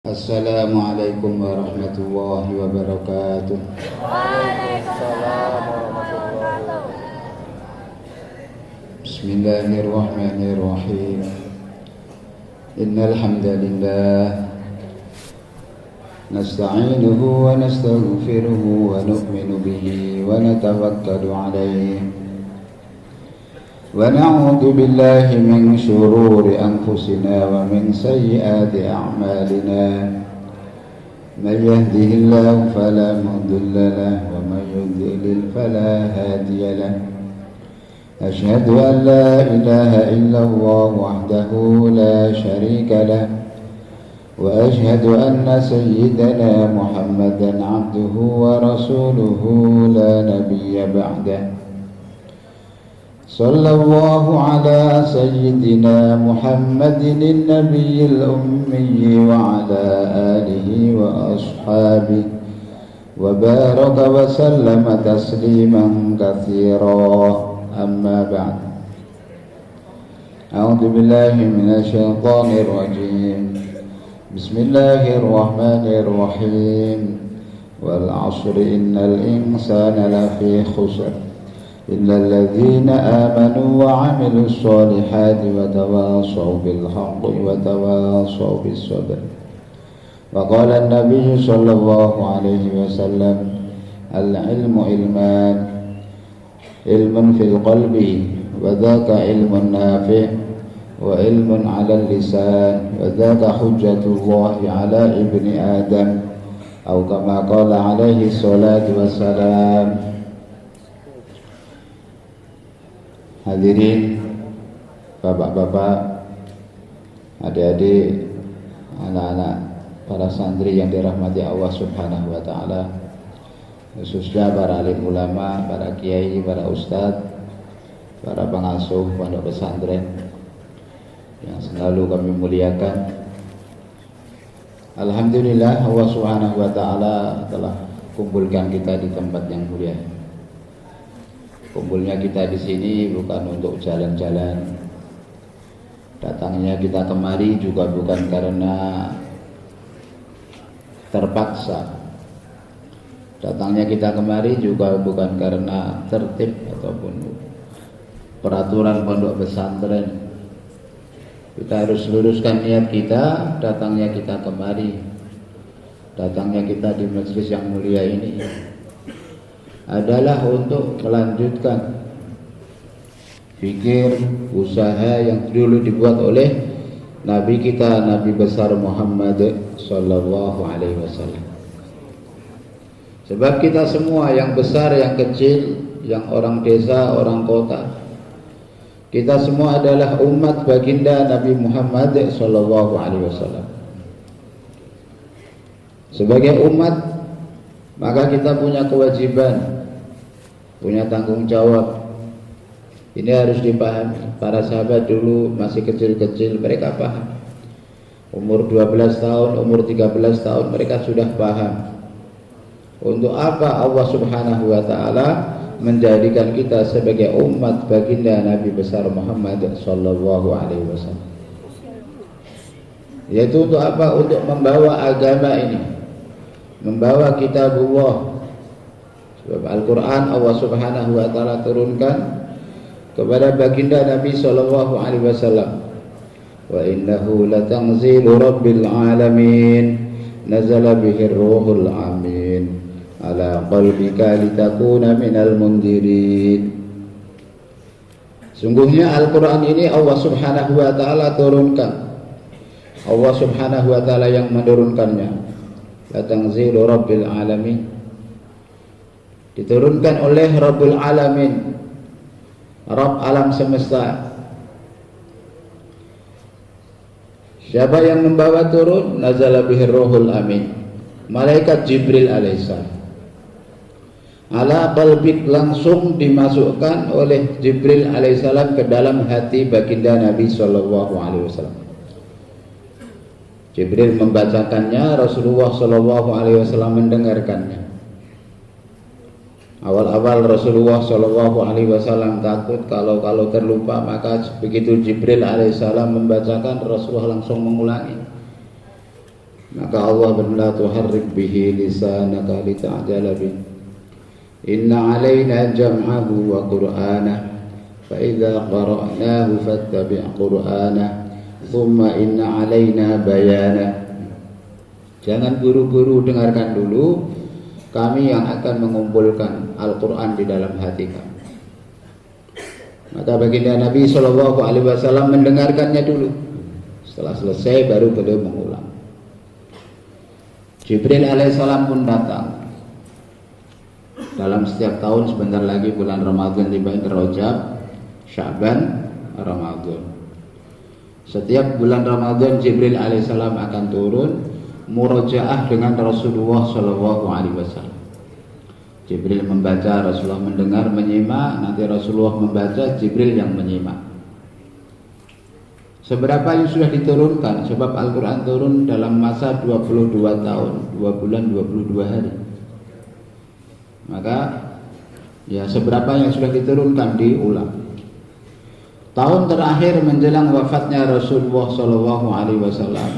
Assalamualaikum warahmatullahi wabarakatuh. Waalaikumsalam warahmatullahi wabarakatuh. Bismillahirrahmanirrahim. Innal hamdalillah nasta'inuhu wa nastaghfiruhu wa nu'minu bihi wa natawakkalu 'alaihi wa na'udzu billahi min shururi anfusina wa min sayyiati a'malina. Man yahdihillahu fala mudilla lahu wa man yudlil fala hadiya lahu. Asyhadu an la ilaha illallah wahdahu la syarika lahu wa asyhadu anna sayyidana Muhammadan 'abduhu wa rasuluhu la nabiyya ba'dahu. Sallallahu ala sayyidina Muhammadin an-nabiyil ummi wa ala alihi wa ashabihi wa baraka wa sallama tasliman katsira. Amma ba'd. A'udzu billahi minasy syaithanir rajim. Bismillahirrahmanirrahim. Wal 'ashri innal insana lafi khusr إلا الذين آمنوا وعملوا الصالحات وتواصوا بالحق وتواصوا بالصبر. وقال النبي صلى الله عليه وسلم العلم علمان علم في القلب وذاك علم نافع وعلم على اللسان وذاك حجة الله على ابن آدم أو كما قال عليه الصلاة والسلام. Hadirin bapak-bapak, adik-adik, anak-anak, para santri yang dirahmati Allah Subhanahu wa taala, khususnya para alim ulama, para kiai, para ustadz, para pengasuh pondok pesantren yang selalu kami muliakan. Alhamdulillah Allah Subhanahu wa taala telah kumpulkan kita di tempat yang mulia. Kumpulnya kita di sini bukan untuk jalan-jalan. Datangnya kita kemari juga bukan karena terpaksa. Datangnya kita kemari juga bukan karena tertib ataupun peraturan pondok pesantren. Kita harus luruskan niat kita. Datangnya kita kemari, datangnya kita di majelis yang mulia ini adalah untuk melanjutkan fikir usaha yang dulu dibuat oleh Nabi kita, Nabi besar Muhammad sallallahu alaihi wasallam. Sebab kita semua, yang besar, yang kecil, yang orang desa, orang kota, kita semua adalah umat baginda Nabi Muhammad sallallahu alaihi wasallam. Sebagai umat, maka kita punya kewajiban, punya tanggung jawab. Ini harus dipahami. Para sahabat dulu masih kecil-kecil, mereka paham. Umur 12 tahun, umur 13 tahun mereka sudah paham untuk apa Allah Subhanahu wa taala menjadikan kita sebagai umat baginda Nabi besar Muhammad sallallahu alaihi wasallam. Yaitu untuk apa? Untuk membawa agama ini, membawa kitabullah. Sebab Al-Quran Allah Subhanahu wa ta'ala turunkan kepada baginda Nabi sallallahu alaihi wasallam. Wa innahu latanzilu rabbil alamin nazala bihi ruhul amin ala qalbika litakuna minal mundirin. Sungguhnya Al-Quran ini Allah Subhanahu wa ta'ala turunkan. Allah Subhanahu wa ta'ala yang menurunkannya. Latanzilu rabbil alamin, diturunkan oleh Rabbul Alamin, Rabb alam semesta. Siapa yang membawa turun? Nazala bihir ruhul amin, malaikat Jibril alaihissalam. Ala qalbik, langsung dimasukkan oleh Jibril alaihissalam ke dalam hati baginda Nabi sallallahu alaihi wasallam. Jibril membacakannya, Rasulullah sallallahu alaihi wasallam mendengarkannya. Awal-awal Rasulullah Shallallahu Alaihi Wasallam takut kalau terlupa, maka begitu Jibril Alaihissalam membacakan, Rasulullah langsung mengulangi. Maka Allah berfirman, la tuharrik bihi lisanaka lita'jala bih. Inna 'alaina jam'ahu wa qur'anah, fa idza qara'nahu fattabi' qur'anah, thumma inna 'alaina bayanah. Jangan buru-buru, dengarkan dulu, kami yang akan mengumpulkan Al-Quran di dalam hati kamu. Maka baginda Nabi SAW mendengarkannya dulu. Setelah selesai baru beliau mengulang. Jibril alaihissalam pun datang. Dalam setiap tahun sebentar lagi bulan Ramadan tiba, Rajab, Sya'ban, Ramadan. Setiap bulan Ramadan Jibril alaihissalam akan turun murojaah dengan Rasulullah SAW. Jibril membaca, Rasulullah mendengar, menyimak. Nanti Rasulullah membaca, Jibril yang menyimak. Seberapa yang sudah diturunkan? Sebab Al-Quran turun dalam masa 22 tahun, 2 bulan 22 hari. Maka ya seberapa yang sudah diturunkan diulang. Tahun terakhir menjelang wafatnya Rasulullah SAW,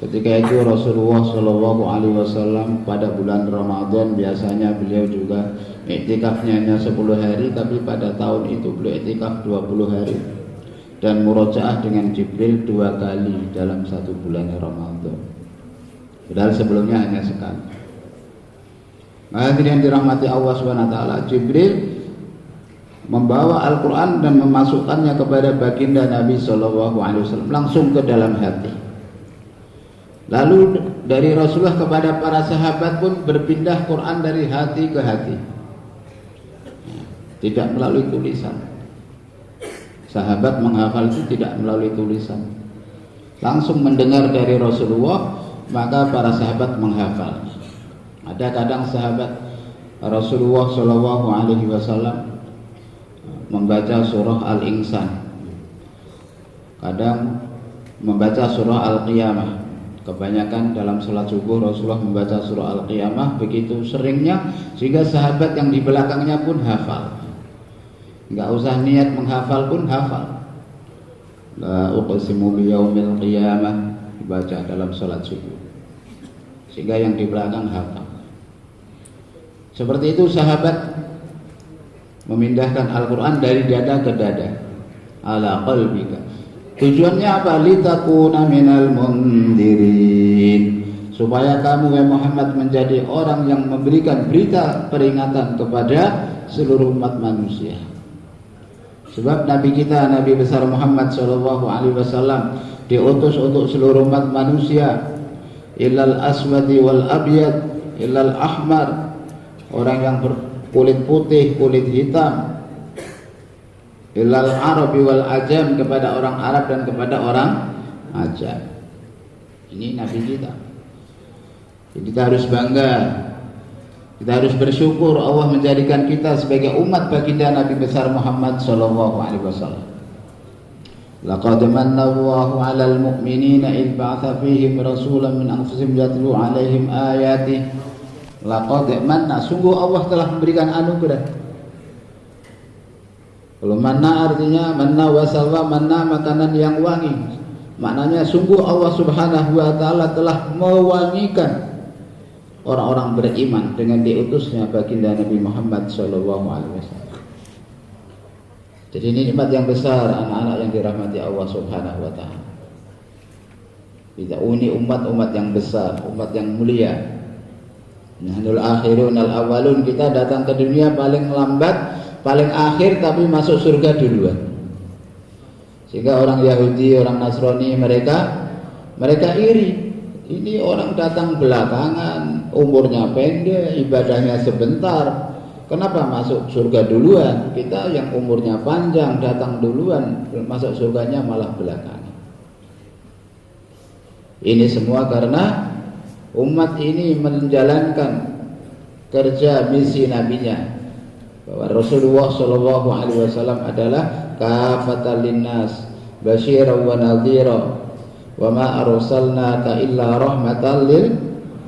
ketika itu Rasulullah SAW pada bulan Ramadan biasanya beliau juga iktikafnya hanya 10 hari, tapi pada tahun itu beliau iktikaf 20 hari dan murojaah dengan Jibril 2 kali dalam 1 bulan Ramadan. Padahal sebelumnya hanya sekali. Hadirin dirahmati Allah Subhanahu wa taala, Jibril membawa Al-Quran dan memasukkannya kepada baginda Nabi SAW langsung ke dalam hati. Lalu dari Rasulullah kepada para sahabat pun berpindah Quran dari hati ke hati, tidak melalui tulisan. Sahabat menghafal itu tidak melalui tulisan, langsung mendengar dari Rasulullah, maka para sahabat menghafal. Ada kadang sahabat Rasulullah SAW membaca surah Al-Insan, kadang membaca surah Al-Qiyamah. Kebanyakan dalam salat subuh Rasulullah membaca surah Al-Qiyamah begitu seringnya sehingga sahabat yang di belakangnya pun hafal. Enggak usah niat menghafal pun hafal. La uqsimu biyaumil qiyamah dibaca dalam salat subuh, sehingga yang di belakang hafal. Seperti itu sahabat memindahkan Al-Quran dari dada ke dada, ala qalbika. Tujuannya apa? Litakuna minal mundirin, supaya kamu ya Muhammad menjadi orang yang memberikan berita peringatan kepada seluruh umat manusia. Sebab Nabi kita, Nabi besar Muhammad SAW diutus untuk seluruh umat manusia. Illal aswadi wal abyad, illal ahmar, orang yang berkulit putih, kulit hitam, ilal arabi wal ajam, kepada orang Arab dan kepada orang ajam. Ini Nabi kita. Jadi kita harus bangga, kita harus bersyukur Allah menjadikan kita sebagai umat baginda Nabi besar Muhammad SAW. Laqad manna Allahu 'alal mu'minina id ba'atha fihim rasulan min anfusihim yatlu 'alaihim ayatihi. Laqad manna, sungguh Allah telah memberikan anugerah. Kalau manna artinya manna wa salwa, manna makanan yang wangi. Maknanya sungguh Allah Subhanahu wa taala telah mewangikan orang-orang beriman dengan diutusnya baginda Nabi Muhammad SAW. Jadi ini nikmat yang besar anak-anak yang dirahmati Allah Subhanahu wa taala. Ini umat-umat yang besar, umat yang mulia. Nahnul akhirun al-awwalun, kita datang ke dunia paling lambat, paling akhir, tapi masuk surga duluan. Sehingga orang Yahudi, orang Nasrani mereka iri. Ini orang datang belakangan, umurnya pendek, ibadahnya sebentar. Kenapa masuk surga duluan? Kita yang umurnya panjang datang duluan, masuk surganya malah belakangan. Ini semua karena umat ini menjalankan kerja misi nabinya, bahwa Rasulullah SAW adalah kafatan linnas basyiran wa nadhira wa ma arsalnaka illa rahmatan lil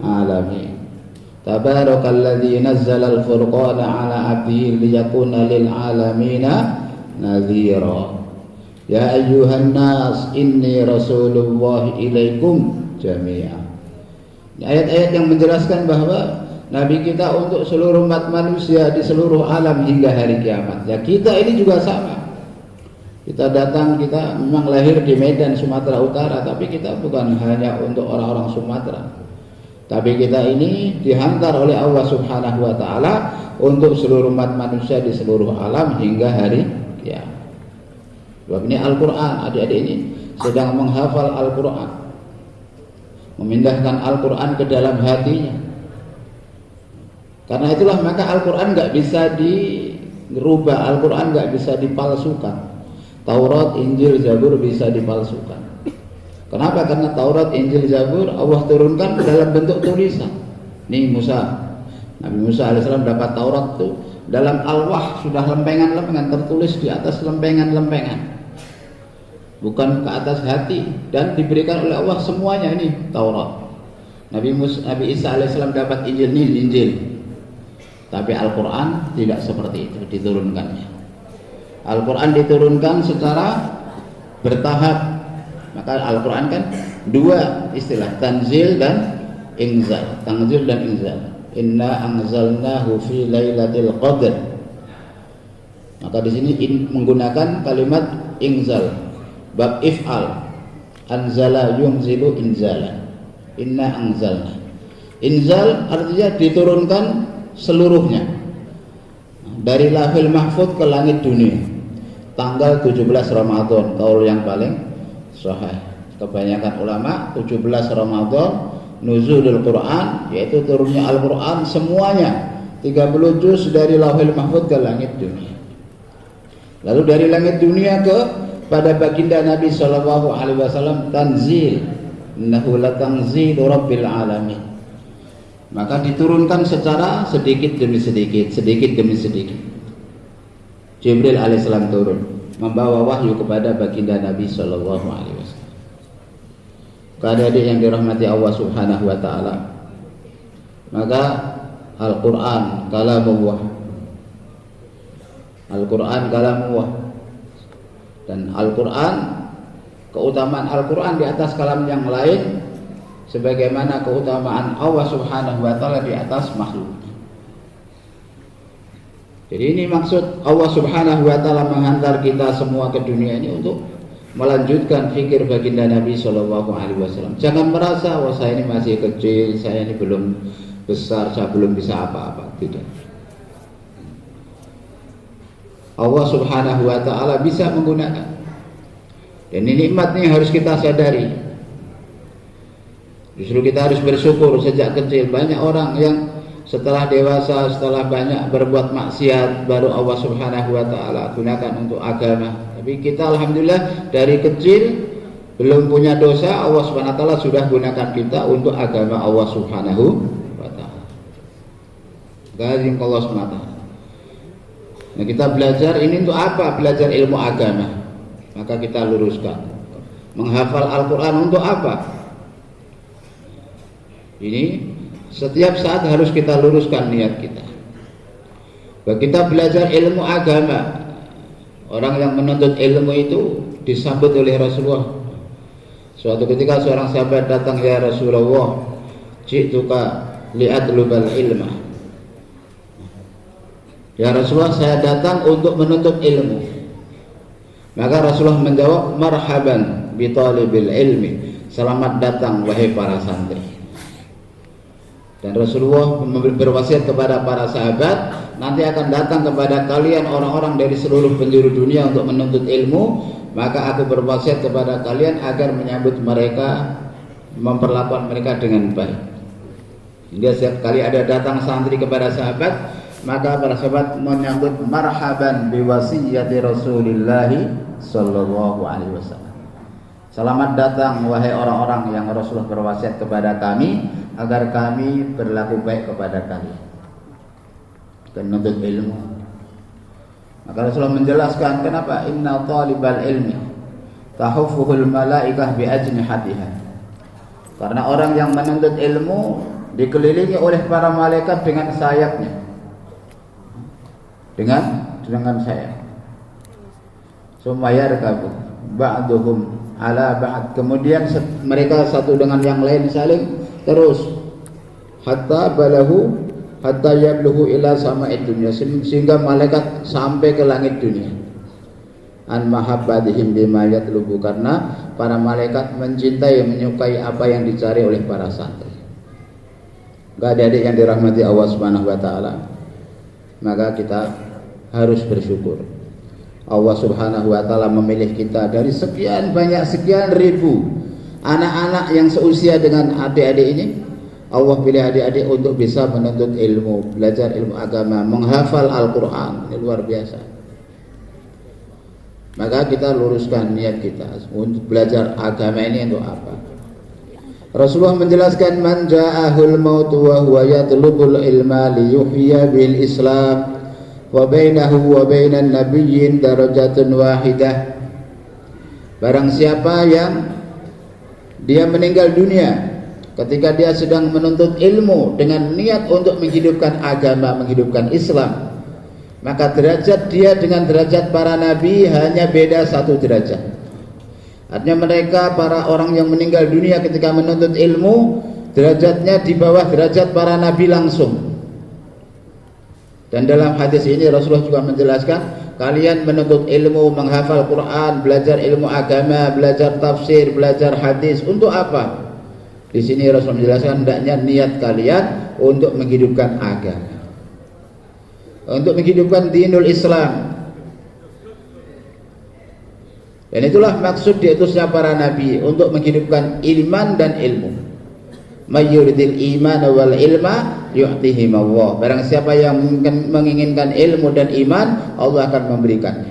alamin. Tabarakalladzi nazzala al-furqana ala 'abdihi liyakuna lil alamina nadhira. Ya ayyuhan nas inni rasulullah ilaikum jami'a. Ayat-ayat yang menjelaskan bahwa Nabi kita untuk seluruh umat manusia di seluruh alam hingga hari kiamat. Ya kita ini juga sama. Kita datang, kita memang lahir di Medan, Sumatera Utara, tapi kita bukan hanya untuk orang-orang Sumatera. Tapi kita ini dihantar oleh Allah Subhanahu wa taala untuk seluruh umat manusia di seluruh alam hingga hari kiamat. Sebab ini Al-Qur'an, adik-adik ini sedang menghafal Al-Qur'an. Memindahkan Al-Quran ke dalam hatinya. Karena itulah maka Al-Quran gak bisa dirubah, Al-Quran gak bisa dipalsukan. Taurat, Injil, Zabur bisa dipalsukan. Kenapa? Karena Taurat, Injil, Zabur Allah turunkan dalam bentuk tulisan. Nih Musa, Nabi Musa alaihissalam dapat Taurat tuh dalam alwah, sudah lempengan-lempengan tertulis di atas lempengan-lempengan, bukan ke atas hati, dan diberikan oleh Allah semuanya. Ini Taurat. Nabi Isa alaihissalam dapat Injil, tapi Al-Quran tidak seperti itu diturunkannya. Al-Quran diturunkan secara bertahap. Maka Al-Quran kan dua istilah, tanzil dan inzal. Tanzil dan inzal. Inna anzalnahu fi lailatul qadr. Maka di sini menggunakan kalimat inzal. Bab if'al, anzala yunzilu inzala, inna anzalna. Inzal artinya diturunkan seluruhnya dari Lauhul Mahfuz ke langit dunia tanggal 17 Ramadan, kaul yang paling sahih. Kebanyakan ulama 17 Ramadan nuzulul Quran, yaitu turunnya Al-Quran semuanya 30 juz dari Lauhul Mahfuz ke langit dunia. Lalu dari langit dunia ke pada baginda Nabi Shallallahu Alaihi Wasallam tanzil, innahu latanzilu rabbil alamin. Maka diturunkan secara sedikit demi sedikit, sedikit demi sedikit. Jibril alaihissalam turun membawa wahyu kepada baginda Nabi Shallallahu Alaihi Wasallam. Adik-adik yang dirahmati Allah Subhanahu Wa Taala, maka Al-Quran kalamullah, Al-Quran kalamullah. Dan Al-Quran, keutamaan Al-Quran di atas kalam yang lain sebagaimana keutamaan Allah Subhanahu wa taala di atas makhluk. Jadi ini maksud Allah Subhanahu wa taala menghantar kita semua ke dunia ini untuk melanjutkan fikir baginda Nabi Shallallahu Alaihi Wasallam. Jangan merasa wah saya ini masih kecil, saya ini belum besar, saya belum bisa apa-apa. Tidak. Allah Subhanahu wa taala bisa menggunakan. Dan ini nikmatnya harus kita sadari. Justru kita harus bersyukur sejak kecil. Banyak orang yang setelah dewasa, setelah banyak berbuat maksiat, baru Allah Subhanahu wa taala gunakan untuk agama. Tapi kita alhamdulillah dari kecil belum punya dosa, Allah Subhanahu wa taala sudah gunakan kita untuk agama Allah Subhanahu wa taala. Gazim Allah Subhanahu wa taala. Nah, kita belajar ini untuk apa? Belajar ilmu agama. Maka kita luruskan. Menghafal Al-Quran untuk apa? Ini setiap saat harus kita luruskan niat kita. Bahwa kita belajar ilmu agama. Orang yang menuntut ilmu itu disambut oleh Rasulullah. Suatu ketika seorang sahabat datang, ya Rasulullah, ji'tuka li'adlubal ilma. Ya Rasulullah, saya datang untuk menuntut ilmu. Maka Rasulullah menjawab, marhaban bi talibil ilmi. Selamat datang wahai para santri. Dan Rasulullah berwasiat kepada para sahabat, nanti akan datang kepada kalian orang-orang dari seluruh penjuru dunia untuk menuntut ilmu. Maka aku berwasiat kepada kalian agar menyambut mereka, memperlakukan mereka dengan baik. Dia setiap kali ada datang santri kepada sahabat, maka para sahabat menyambut marhaban biwasiyati Rasulillah sallallahu alaihi wasallam. Selamat datang wahai orang-orang yang Rasulullah berwasiat kepada kami agar kami berlaku baik kepada kalian. Menuntut ilmu. Maka Rasulullah menjelaskan kenapa inna talibal ilmi tahuffuhul malaikah bi ajnihatiha. Karena orang yang menuntut ilmu dikelilingi oleh para malaikat dengan sayapnya. Dengan sayap. Sumayar kabu ba'duhum ala ba'd. Kemudian mereka satu dengan yang lain saling terus hatta yablughu ila sama'id dunya, sehingga malaikat sampai ke langit dunia. An mahabbatihim bima yatlubu, karena para malaikat mencintai, menyukai apa yang dicari oleh para santri. Adik-adik yang dirahmati Allah Subhanahu wa taala, maka kita harus bersyukur. Allah Subhanahu wa taala memilih kita dari sekian banyak, sekian ribu anak-anak yang seusia dengan adik-adik ini. Allah pilih adik-adik untuk bisa menuntut ilmu, belajar ilmu agama, menghafal Al-Quran. Ini luar biasa. Maka kita luruskan niat kita untuk belajar agama ini untuk apa? Rasulullah menjelaskan, man ja'ahul mautu wa huwa yatlubul ilma liyuhya bil Islam wa bainahu wa bainan nabiyyin darajatun wahidah. Barang siapa yang dia meninggal dunia ketika dia sedang menuntut ilmu dengan niat untuk menghidupkan agama, menghidupkan Islam, maka derajat dia dengan derajat para nabi hanya beda 1 derajat. Artinya mereka, para orang yang meninggal dunia ketika menuntut ilmu, derajatnya di bawah derajat para nabi langsung. Dan dalam hadis ini Rasulullah juga menjelaskan, kalian menuntut ilmu, menghafal Quran, belajar ilmu agama, belajar tafsir, belajar hadis, untuk apa? Di sini Rasul menjelaskan, hendaknya niat kalian untuk menghidupkan agama, untuk menghidupkan dinul Islam. Dan itulah maksud diutusnya para nabi, untuk menghidupkan iman dan ilmu. Mayyuridil iman wal ilma yu'tihim Allah. Barang siapa yang menginginkan ilmu dan iman, Allah akan memberikannya.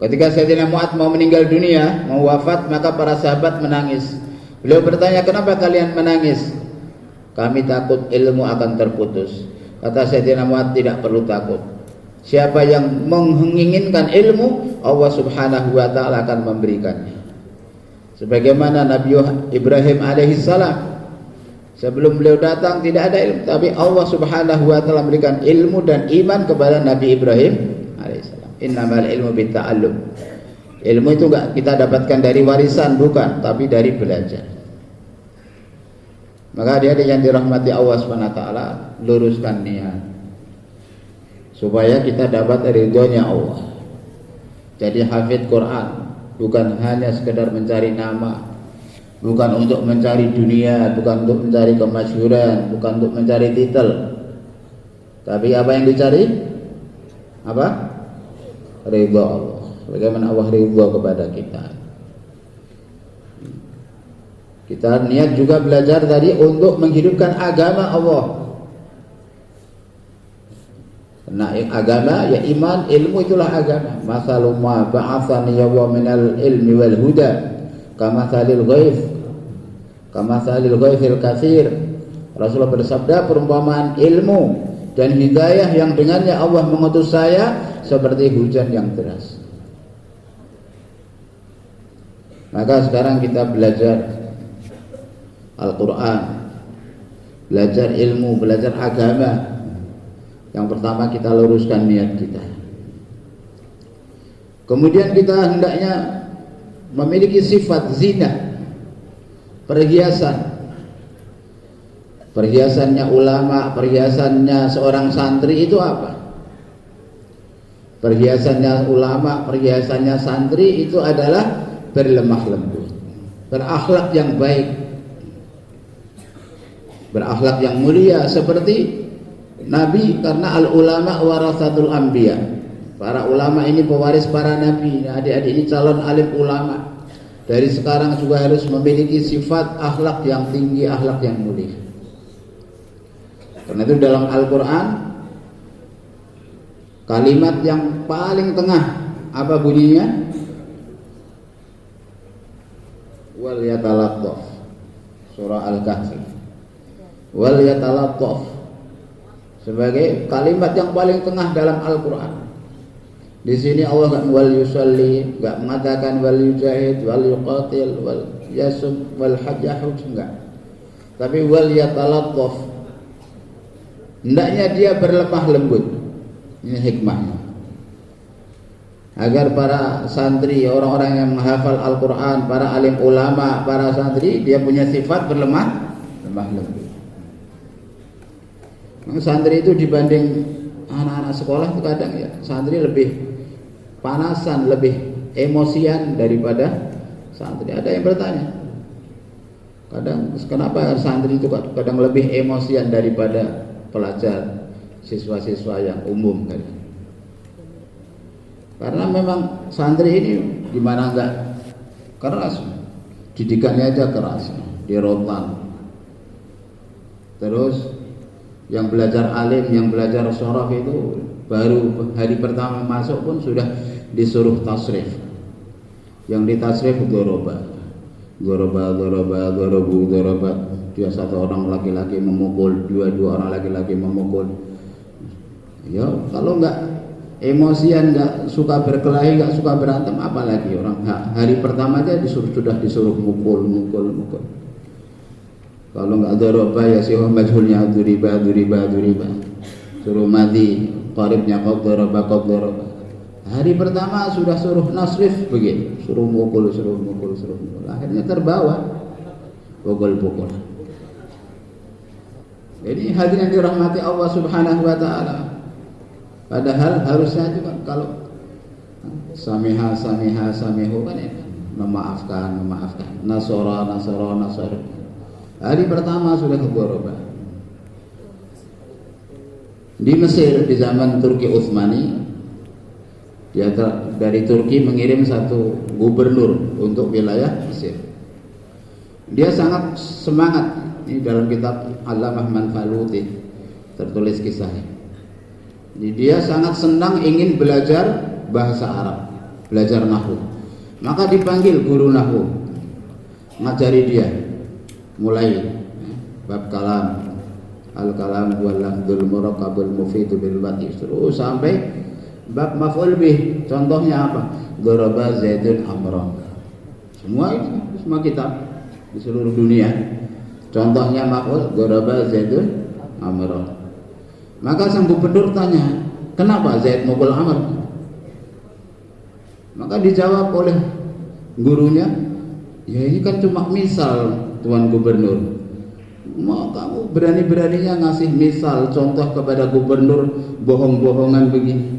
Ketika Sayyidina Mu'adz mau meninggal dunia, mau wafat, maka para sahabat menangis. Beliau bertanya, kenapa kalian menangis? Kami takut ilmu akan terputus. Kata Sayyidina Mu'adz, tidak perlu takut. Siapa yang menginginkan ilmu, Allah Subhanahu wa taala akan memberikannya. Sebagaimana Nabi Ibrahim alaihissalam, sebelum beliau datang tidak ada ilmu, tapi Allah Subhanahu wa taala memberikan ilmu dan iman kepada Nabi Ibrahim alaihissalam. Innamal ilmu bitta'allum. Ilmu itu enggak kita dapatkan dari warisan, bukan, tapi dari belajar. Maka dia yang dirahmati Allah Subhanahu wa taala, luruskan niat supaya kita dapat ridhonya Allah. Jadi hafidz Quran bukan hanya sekedar mencari nama, bukan untuk mencari dunia, bukan untuk mencari kemasyhuran, bukan untuk mencari titel. Tapi apa yang dicari? Apa? Ridha Allah. Bagaimana Allah ridha kepada kita. Kita niat juga belajar tadi untuk menghidupkan agama Allah. Nah, agama ya iman, ilmu itulah agama. Masalul ma ba'athani wa minal ilmi wal huda kamathalil ghaithil katsir. Rasulullah bersabda, perumpamaan ilmu dan hidayah yang dengannya Allah mengutus saya seperti hujan yang deras. Maka sekarang kita belajar Al-Quran, belajar ilmu, belajar agama. Yang pertama kita luruskan niat kita. Kemudian kita hendaknya memiliki sifat zina, perhiasan. Perhiasannya ulama, perhiasannya seorang santri itu apa? Perhiasannya ulama, perhiasannya santri itu adalah berlemah lembut, berakhlak yang baik, berakhlak yang mulia seperti Nabi, karena al-ulama warasatul anbiya. Para ulama ini pewaris para nabi. Adik-adik ini calon alim ulama. Dari sekarang juga harus memiliki sifat akhlak yang tinggi, akhlak yang mulia. Karena itu dalam Al-Quran kalimat yang paling tengah apa bunyinya? Wal yatalattaf. Surah Al-Kahfi. Wal yatalattaf sebagai kalimat yang paling tengah dalam Al-Quran. Di sini Allah enggak wal yusalli, enggak mengatakan wal yujahid, wal yuqatil, wal yasum, wal hajjahud, enggak. Tapi wal yatalattaf. Hendaknya dia berlemah lembut. Ini hikmahnya. Agar para santri, orang-orang yang menghafal Al-Quran, para alim ulama, para santri, dia punya sifat berlemah lembut. Santri itu dibanding anak-anak sekolah itu kadang ya santri lebih panasan, lebih emosian daripada santri. Ada yang bertanya, kadang kenapa santri itu kadang lebih emosian daripada pelajar siswa-siswa yang umum kan? Karena memang santri ini gimana enggak keras, didikannya aja keras, dirotan. Terus yang belajar alim, yang belajar syaraf itu baru hari pertama masuk pun sudah disuruh tasrif. Yang ditasrif goroba. Dia satu orang laki-laki memukul, dua orang laki-laki memukul. Ya kalau enggak emosian, enggak suka berkelahi, enggak suka berantem, apalagi orang hari pertama aja sudah disuruh mukul. Kalau enggak doroba ya sih majhulnya duriba. Suruh mati qaribnya qad doroba. Hari pertama sudah suruh nasrif begitu, suruh mukul. Akhirnya terbawa pukul. Jadi hadirin dirahmati Allah Subhanahu wa taala. Padahal harusnya juga kalau samihu kan ya, memaafkan. Nasara. Hari pertama sudah kegoroba. Di Mesir di zaman Turki Utsmani, dia dari Turki mengirim satu gubernur untuk wilayah Mesir. Dia sangat semangat. Ini dalam kitab Allamah Manfaluti tertulis kisahnya. Jadi dia sangat senang ingin belajar bahasa Arab, belajar nahwu. Maka dipanggil guru nahwu, ngajari dia. Mulai bab kalam, al-kalam wal lafdzul murakkabul mufidu bil wati, terus sampai bab maf'ul bih. Contohnya apa? Daraba Zaidun amran. Semua kitab di seluruh dunia. Contohnya maf'ul daraba Zaidun amran. Maka sang gubernur tanya, kenapa Zaid mukul Amr? Maka dijawab oleh gurunya, ya ini kan cuma misal Tuan Gubernur. Mau kamu berani-beraninya ngasih misal contoh kepada gubernur bohong-bohongan begini,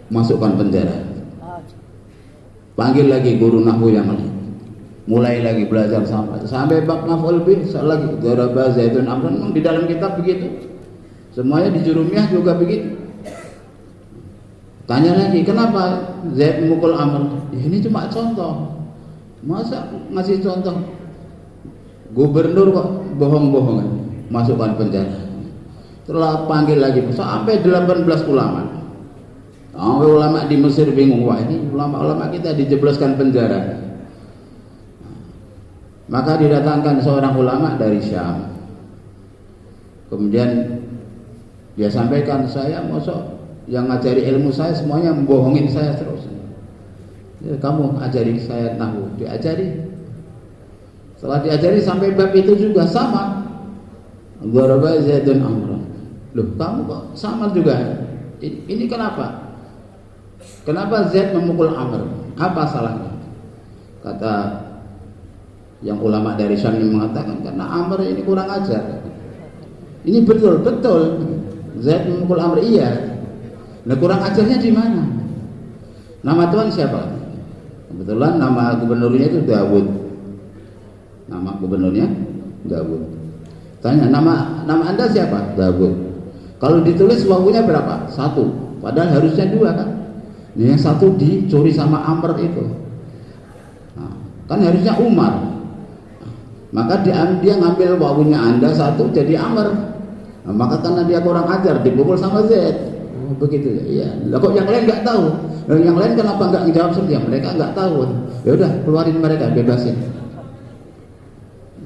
masukkan penjara. Panggil lagi guru nahwu yang lain. Mulai lagi belajar sampai bab maf'ul bih lagi daraba Zaidun amran. Memang di dalam kitab begitu. Semuanya di Jurumiyah juga begitu. Tanya lagi, kenapa Zaid memukul Amr? Ya, ini cuma contoh. Masa ngasih contoh? Gubernur kok bohong-bohongan, masukkan penjara. Setelah panggil lagi sampai 18 ulama. Sampai ulama di Mesir bingung, wah ini ulama-ulama kita dijebloskan penjara. Maka didatangkan seorang ulama dari Syam. Kemudian dia sampaikan, saya masuk yang ngajari ilmu saya semuanya membohongin saya terus. Ya, kamu ajari saya nahwu, diajari. Setelah diajari sampai bab itu juga sama. Daraba Zaidun amran. Loh, kamu kok sama juga? Ini kenapa? Kenapa Zaid memukul Amr? Apa salahnya? Kata yang ulama dari Syam yang mengatakan karena Amr ini kurang ajar. Ini betul. Zaid memukul Amr, iya. Nah, kurang ajarnya di mana? Nama Tuhan siapa? Kebetulan nama gubernurnya itu Dawud. Nama gubernurnya Dawud. Tanya, nama Anda siapa? Dawud. Kalau ditulis wawunya berapa? 1. Padahal harusnya 2 kan? Nah, yang 1 dicuri sama Amr itu. Nah, kan harusnya Umar. Maka dia ngambil wawunya Anda 1 jadi Amr. Nah, maka karena dia kurang ajar dipukul sama Zaid. Oh, begitu ya. Iya. Lah kok yang lain nggak tahu? Yang lain kenapa nggak menjawab seperti yang mereka nggak tahu? Ya udah, keluarin mereka, bebasin.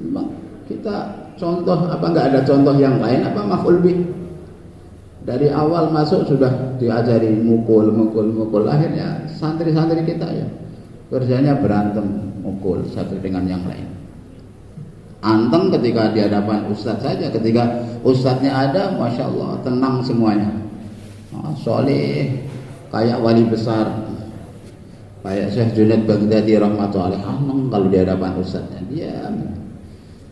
Memang kita contoh apa nggak ada contoh yang lain apa maf'ul bih? Dari awal masuk sudah diajari mukul. Akhirnya santri-santri kita ya kerjanya berantem, mukul satu dengan yang lain. Anteng ketika di hadapan ustadz saja, ketika ustadznya ada, masya Allah tenang semuanya. Soleh kayak wali besar, kayak Syekh Junaid Baghdadi rahmatullahi alaih, kalau di hadapan ustadznya diam.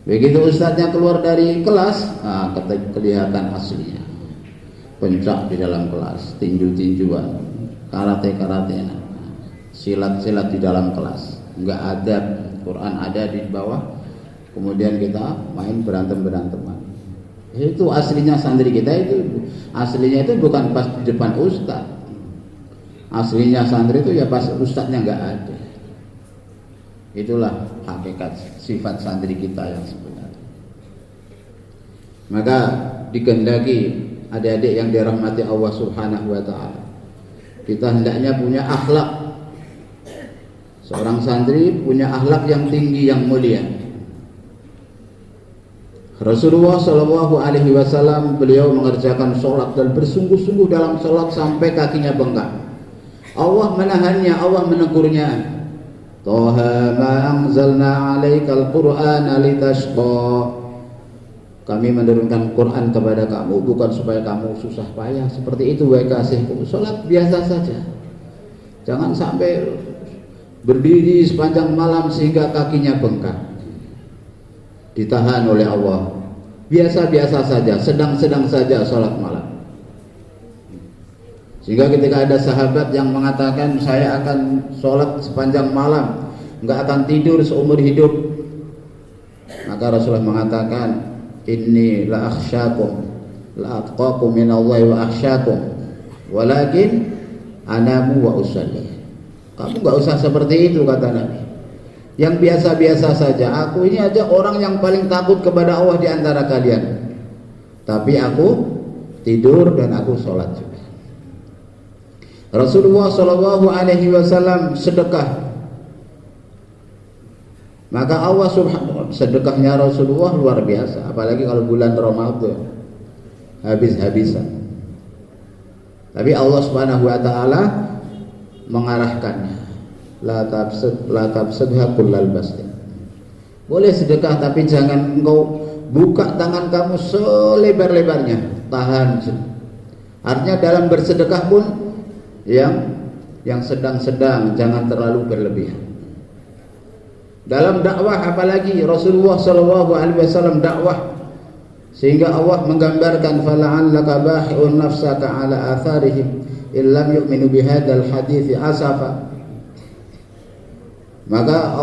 Begitu ustadznya keluar dari kelas, kelihatan aslinya. Pencak di dalam kelas, tinju-tinjuan, karate-karatean, silat-silat di dalam kelas. Enggak ada, Quran ada di bawah. Kemudian kita main berantem-beranteman. Itu aslinya santri kita itu. Aslinya itu bukan pas di depan ustadz. Aslinya santri itu ya pas ustadznya enggak ada. Itulah hakikat sifat santri kita yang sebenarnya. Maka dikehendaki adik-adik yang dirahmati Allah Subhanahu wa taala, kita hendaknya punya akhlak. Seorang santri punya akhlak yang tinggi, yang mulia. Rasulullah Shallallahu Alaihi Wasallam beliau mengerjakan sholat dan bersungguh-sungguh dalam sholat sampai kakinya bengkak. Allah menahannya, Allah menegurnya. Toha ma anzalna alaikal qur'ana litashqa. Kami menurunkan Quran kepada kamu bukan supaya kamu susah payah. Seperti itu wahai kasihku. Salat biasa saja. Jangan sampai berdiri sepanjang malam sehingga kakinya bengkak. Ditahan oleh Allah. Biasa-biasa saja, sedang-sedang saja salat malam. Sehingga ketika ada sahabat yang mengatakan saya akan sholat sepanjang malam, enggak akan tidur seumur hidup, maka Rasulullah mengatakan, inni la akhsyakum la atqakum minallahi wa akhsyakum walakin anamu wa usalli. Kamu enggak usah seperti itu, kata Nabi. Yang biasa-biasa saja. Aku ini aja orang yang paling takut kepada Allah di antara kalian. Tapi aku tidur dan aku sholat juga. Rasulullah Shallallahu Alaihi Wasallam sedekah, maka Allah Subhanahu sedekahnya Rasulullah luar biasa, apalagi kalau bulan Ramadan habis-habisan. Tapi Allah Subhanahu Wa Taala mengarahkannya, la tabsudha kullal basti. Boleh sedekah tapi jangan engkau buka tangan kamu selebar-lebarnya, tahan. Artinya dalam bersedekah pun yang sedang-sedang, jangan terlalu berlebihan. Dalam dakwah apalagi Rasulullah Shallallahu Alaihi Wasallam dakwah, sehingga Allah menggambarkan fala'allaka bahi'un nafsaka ala atharihim illam yu'minu bihadzal hadithi asafa. Maka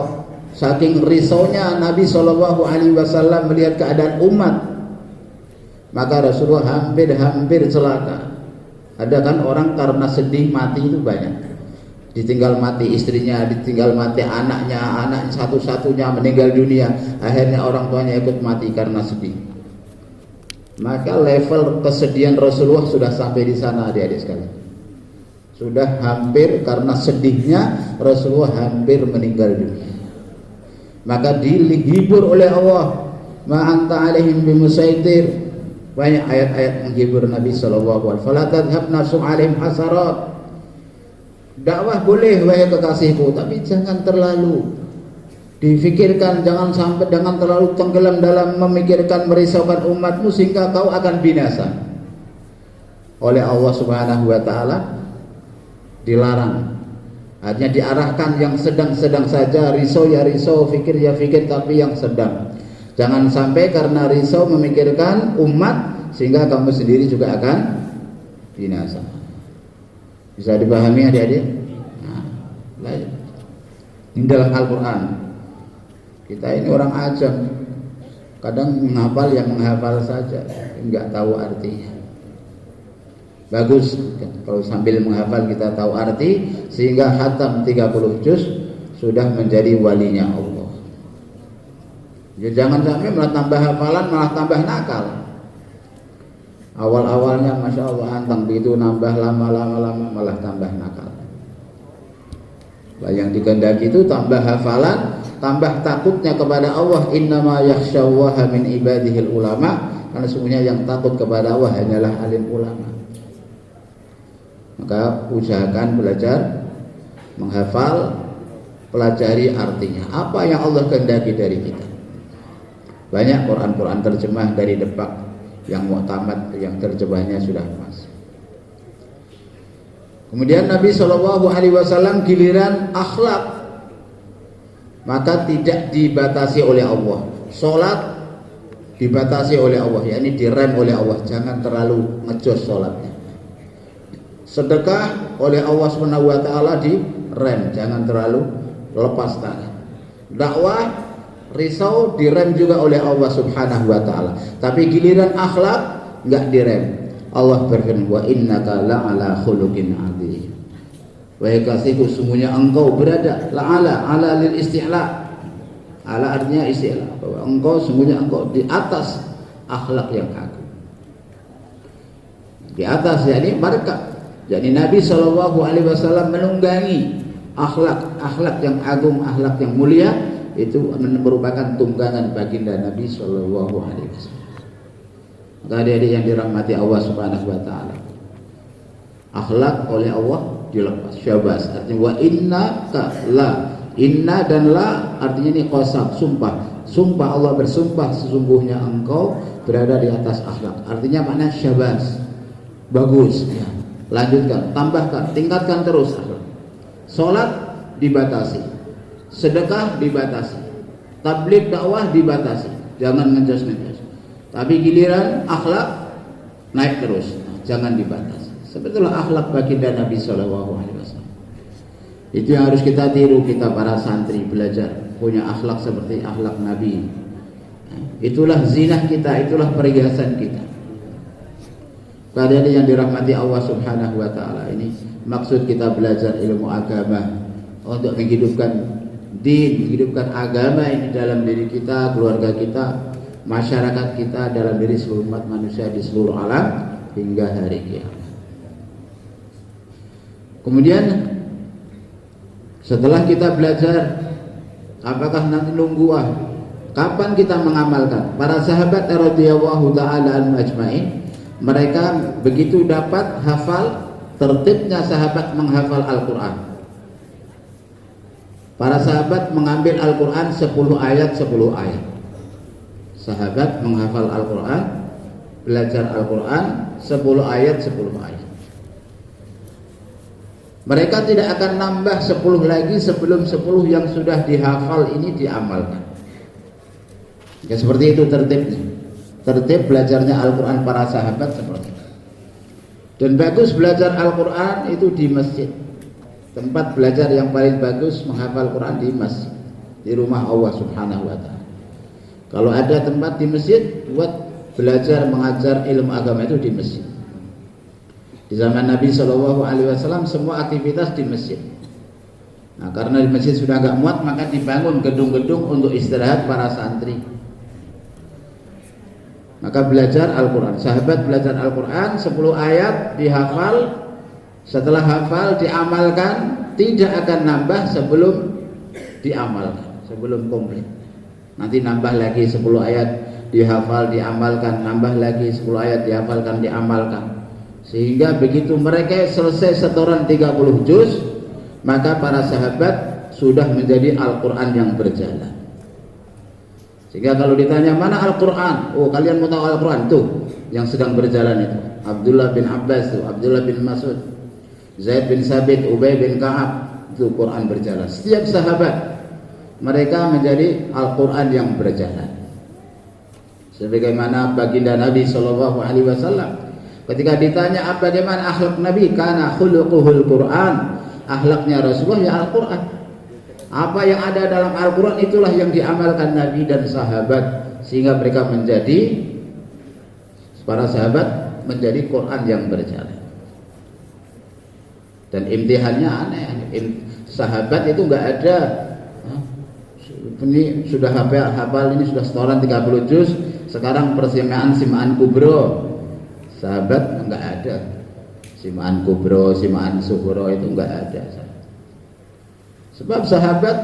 saking risaunya Nabi Shallallahu Alaihi Wasallam melihat keadaan umat, maka Rasulullah hampir celaka. Ada kan orang karena sedih mati itu banyak. Ditinggal mati istrinya, ditinggal mati anaknya, anak satu-satunya meninggal dunia. Akhirnya orang tuanya ikut mati karena sedih. Maka level kesedihan Rasulullah sudah sampai di sana, adik-adik sekalian. Sudah hampir, karena sedihnya Rasulullah hampir meninggal dunia. Maka dihibur oleh Allah. Ma anta alaihim bimusaitir. Banyak ayat-ayat menghibur Nabi Sallallahu Alaihi Wasallam. Fala tadhhab nafsum alaihim hasarat. Dakwah boleh wahai kekasihku, tapi jangan terlalu difikirkan, jangan terlalu tenggelam dalam memikirkan merisaukan umatmu sehingga kau akan binasa. Oleh Allah Subhanahu Wa Taala dilarang. Artinya diarahkan yang sedang-sedang saja, risau ya risau, fikir ya fikir, tapi yang sedang. Jangan sampai karena risau memikirkan umat sehingga kamu sendiri juga akan binasa. Bisa dipahami adik-adik? Nah, ini dalam Al-Quran. Kita ini orang ajam, kadang menghafal yang menghafal saja, enggak tahu artinya. Bagus kalau sambil menghafal kita tahu arti, sehingga khatam 30 juz sudah menjadi walinya Allah. Ya, jangan sampai malah tambah hafalan malah tambah nakal. Awal-awalnya Masya Allah antang, begitu nambah lama-lama malah tambah nakal. Yang dikehendaki itu tambah hafalan, tambah takutnya kepada Allah. Innama yakhsyallaha min ibadihil ulama. Karena sesungguhnya yang takut kepada Allah hanyalah alim ulama. Maka usahakan belajar menghafal, pelajari artinya. Apa yang Allah kehendaki dari kita. Banyak Quran-Quran terjemah dari Depak yang muktamad, yang terjemahnya sudah pas. Kemudian Nabi Shallallahu Alaihi Wasallam giliran akhlak, maka tidak dibatasi oleh Allah. Sholat dibatasi oleh Allah, yakni direm oleh Allah, jangan terlalu ngejos sholatnya. Sedekah oleh Allah SWT direm, jangan terlalu lepas tangan. Dakwah, risau direm juga oleh Allah Subhanahu wa taala. Tapi giliran akhlak enggak direm. Allah berfirman, wa innaka la'ala khuluqin 'adzim. Wahai kasihku, sungguhnya engkau berada ala lil isti'la. Ala artinya isti'la, bahwa sungguhnya engkau di atas akhlak yang agung. Di atas, yakni marka. Jadi Nabi SAW menunggangi akhlak yang agung, akhlak yang mulia, itu merupakan tunggangan baginda Nabi SAW. Maka adik-adik yang dirahmati Allah Subhanahu wa taala, akhlak oleh Allah dilepas, syabas, artinya wa innaka la, inna dan la artinya ini qasam, sumpah Allah bersumpah sesungguhnya engkau berada di atas akhlak, artinya makna syabas, bagus ya. Lanjutkan, tambahkan, tingkatkan terus akhlak. Salat dibatasi, sedekah dibatasi, tabligh dakwah dibatasi, jangan ngejos. Tapi giliran akhlak naik terus, jangan dibatasi. Sebetulnya akhlak baginda Nabi SAW. Itu yang harus kita tiru, kita para santri belajar punya akhlak seperti akhlak Nabi. Itulah zinah kita, itulah perhiasan kita. Kalian yang dirahmati Allah Subhanahu wa taala, ini maksud kita belajar ilmu agama untuk menghidupkan din, menghidupkan agama ini dalam diri kita, keluarga kita, masyarakat kita, dalam diri seluruh umat manusia di seluruh alam hingga hari kiamat. Kemudian setelah kita belajar, apakah nanti nunggu kapan kita mengamalkan? Para sahabat radhiyallahu taala anhum ajmain, mereka begitu dapat hafal, tertibnya sahabat menghafal Al-Quran. Para sahabat mengambil Al-Quran 10 ayat 10 ayat. Sahabat menghafal Al-Quran, belajar Al-Quran 10 ayat 10 ayat. Mereka tidak akan nambah 10 lagi sebelum 10 yang sudah dihafal ini diamalkan. Ya, seperti itu tertibnya. Tertib belajarnya Al-Quran para sahabat seperti itu. Dan bagus belajar Al-Quran itu di masjid. Tempat belajar yang paling bagus menghafal Quran di masjid, di rumah Allah Subhanahu wa taala. Kalau ada tempat di masjid buat belajar mengajar ilmu agama itu di masjid. Di zaman Nabi SAW semua aktivitas di masjid. Nah, karena di masjid sudah agak muat, maka dibangun gedung-gedung untuk istirahat para santri. Maka belajar Al-Quran, sahabat belajar Al-Quran 10 ayat dihafal. Setelah hafal diamalkan, tidak akan nambah sebelum diamalkan, sebelum komplit. Nanti nambah lagi 10 ayat dihafal, diamalkan, nambah lagi 10 ayat dihafalkan, diamalkan. Sehingga begitu mereka selesai setoran 30 juz, maka para sahabat sudah menjadi Al-Quran yang berjalan. Sehingga kalau ditanya mana Al-Quran, oh kalian mau tahu Al-Quran tuh yang sedang berjalan itu, Abdullah bin Abbas tuh, Abdullah bin Mas'ud, Zaid bin Sabit, Ubay bin Ka'ab, itu Quran berjalan. Setiap sahabat mereka menjadi Al-Quran yang berjalan. Sebagaimana baginda Nabi SAW ketika ditanya apa bagaimana akhlak Nabi, karena khuluquhul Quran, akhlaknya Rasulullah ya Al-Quran. Apa yang ada dalam Al-Quran itulah yang diamalkan Nabi dan sahabat, sehingga mereka menjadi, para sahabat menjadi Quran yang berjalan. Dan imtihannya aneh, sahabat itu nggak ada ini sudah hafal ini sudah setoran 30 juz, sekarang simaan kubro. Sahabat nggak ada simaan kubro, simaan sughro, itu nggak ada. Sebab sahabat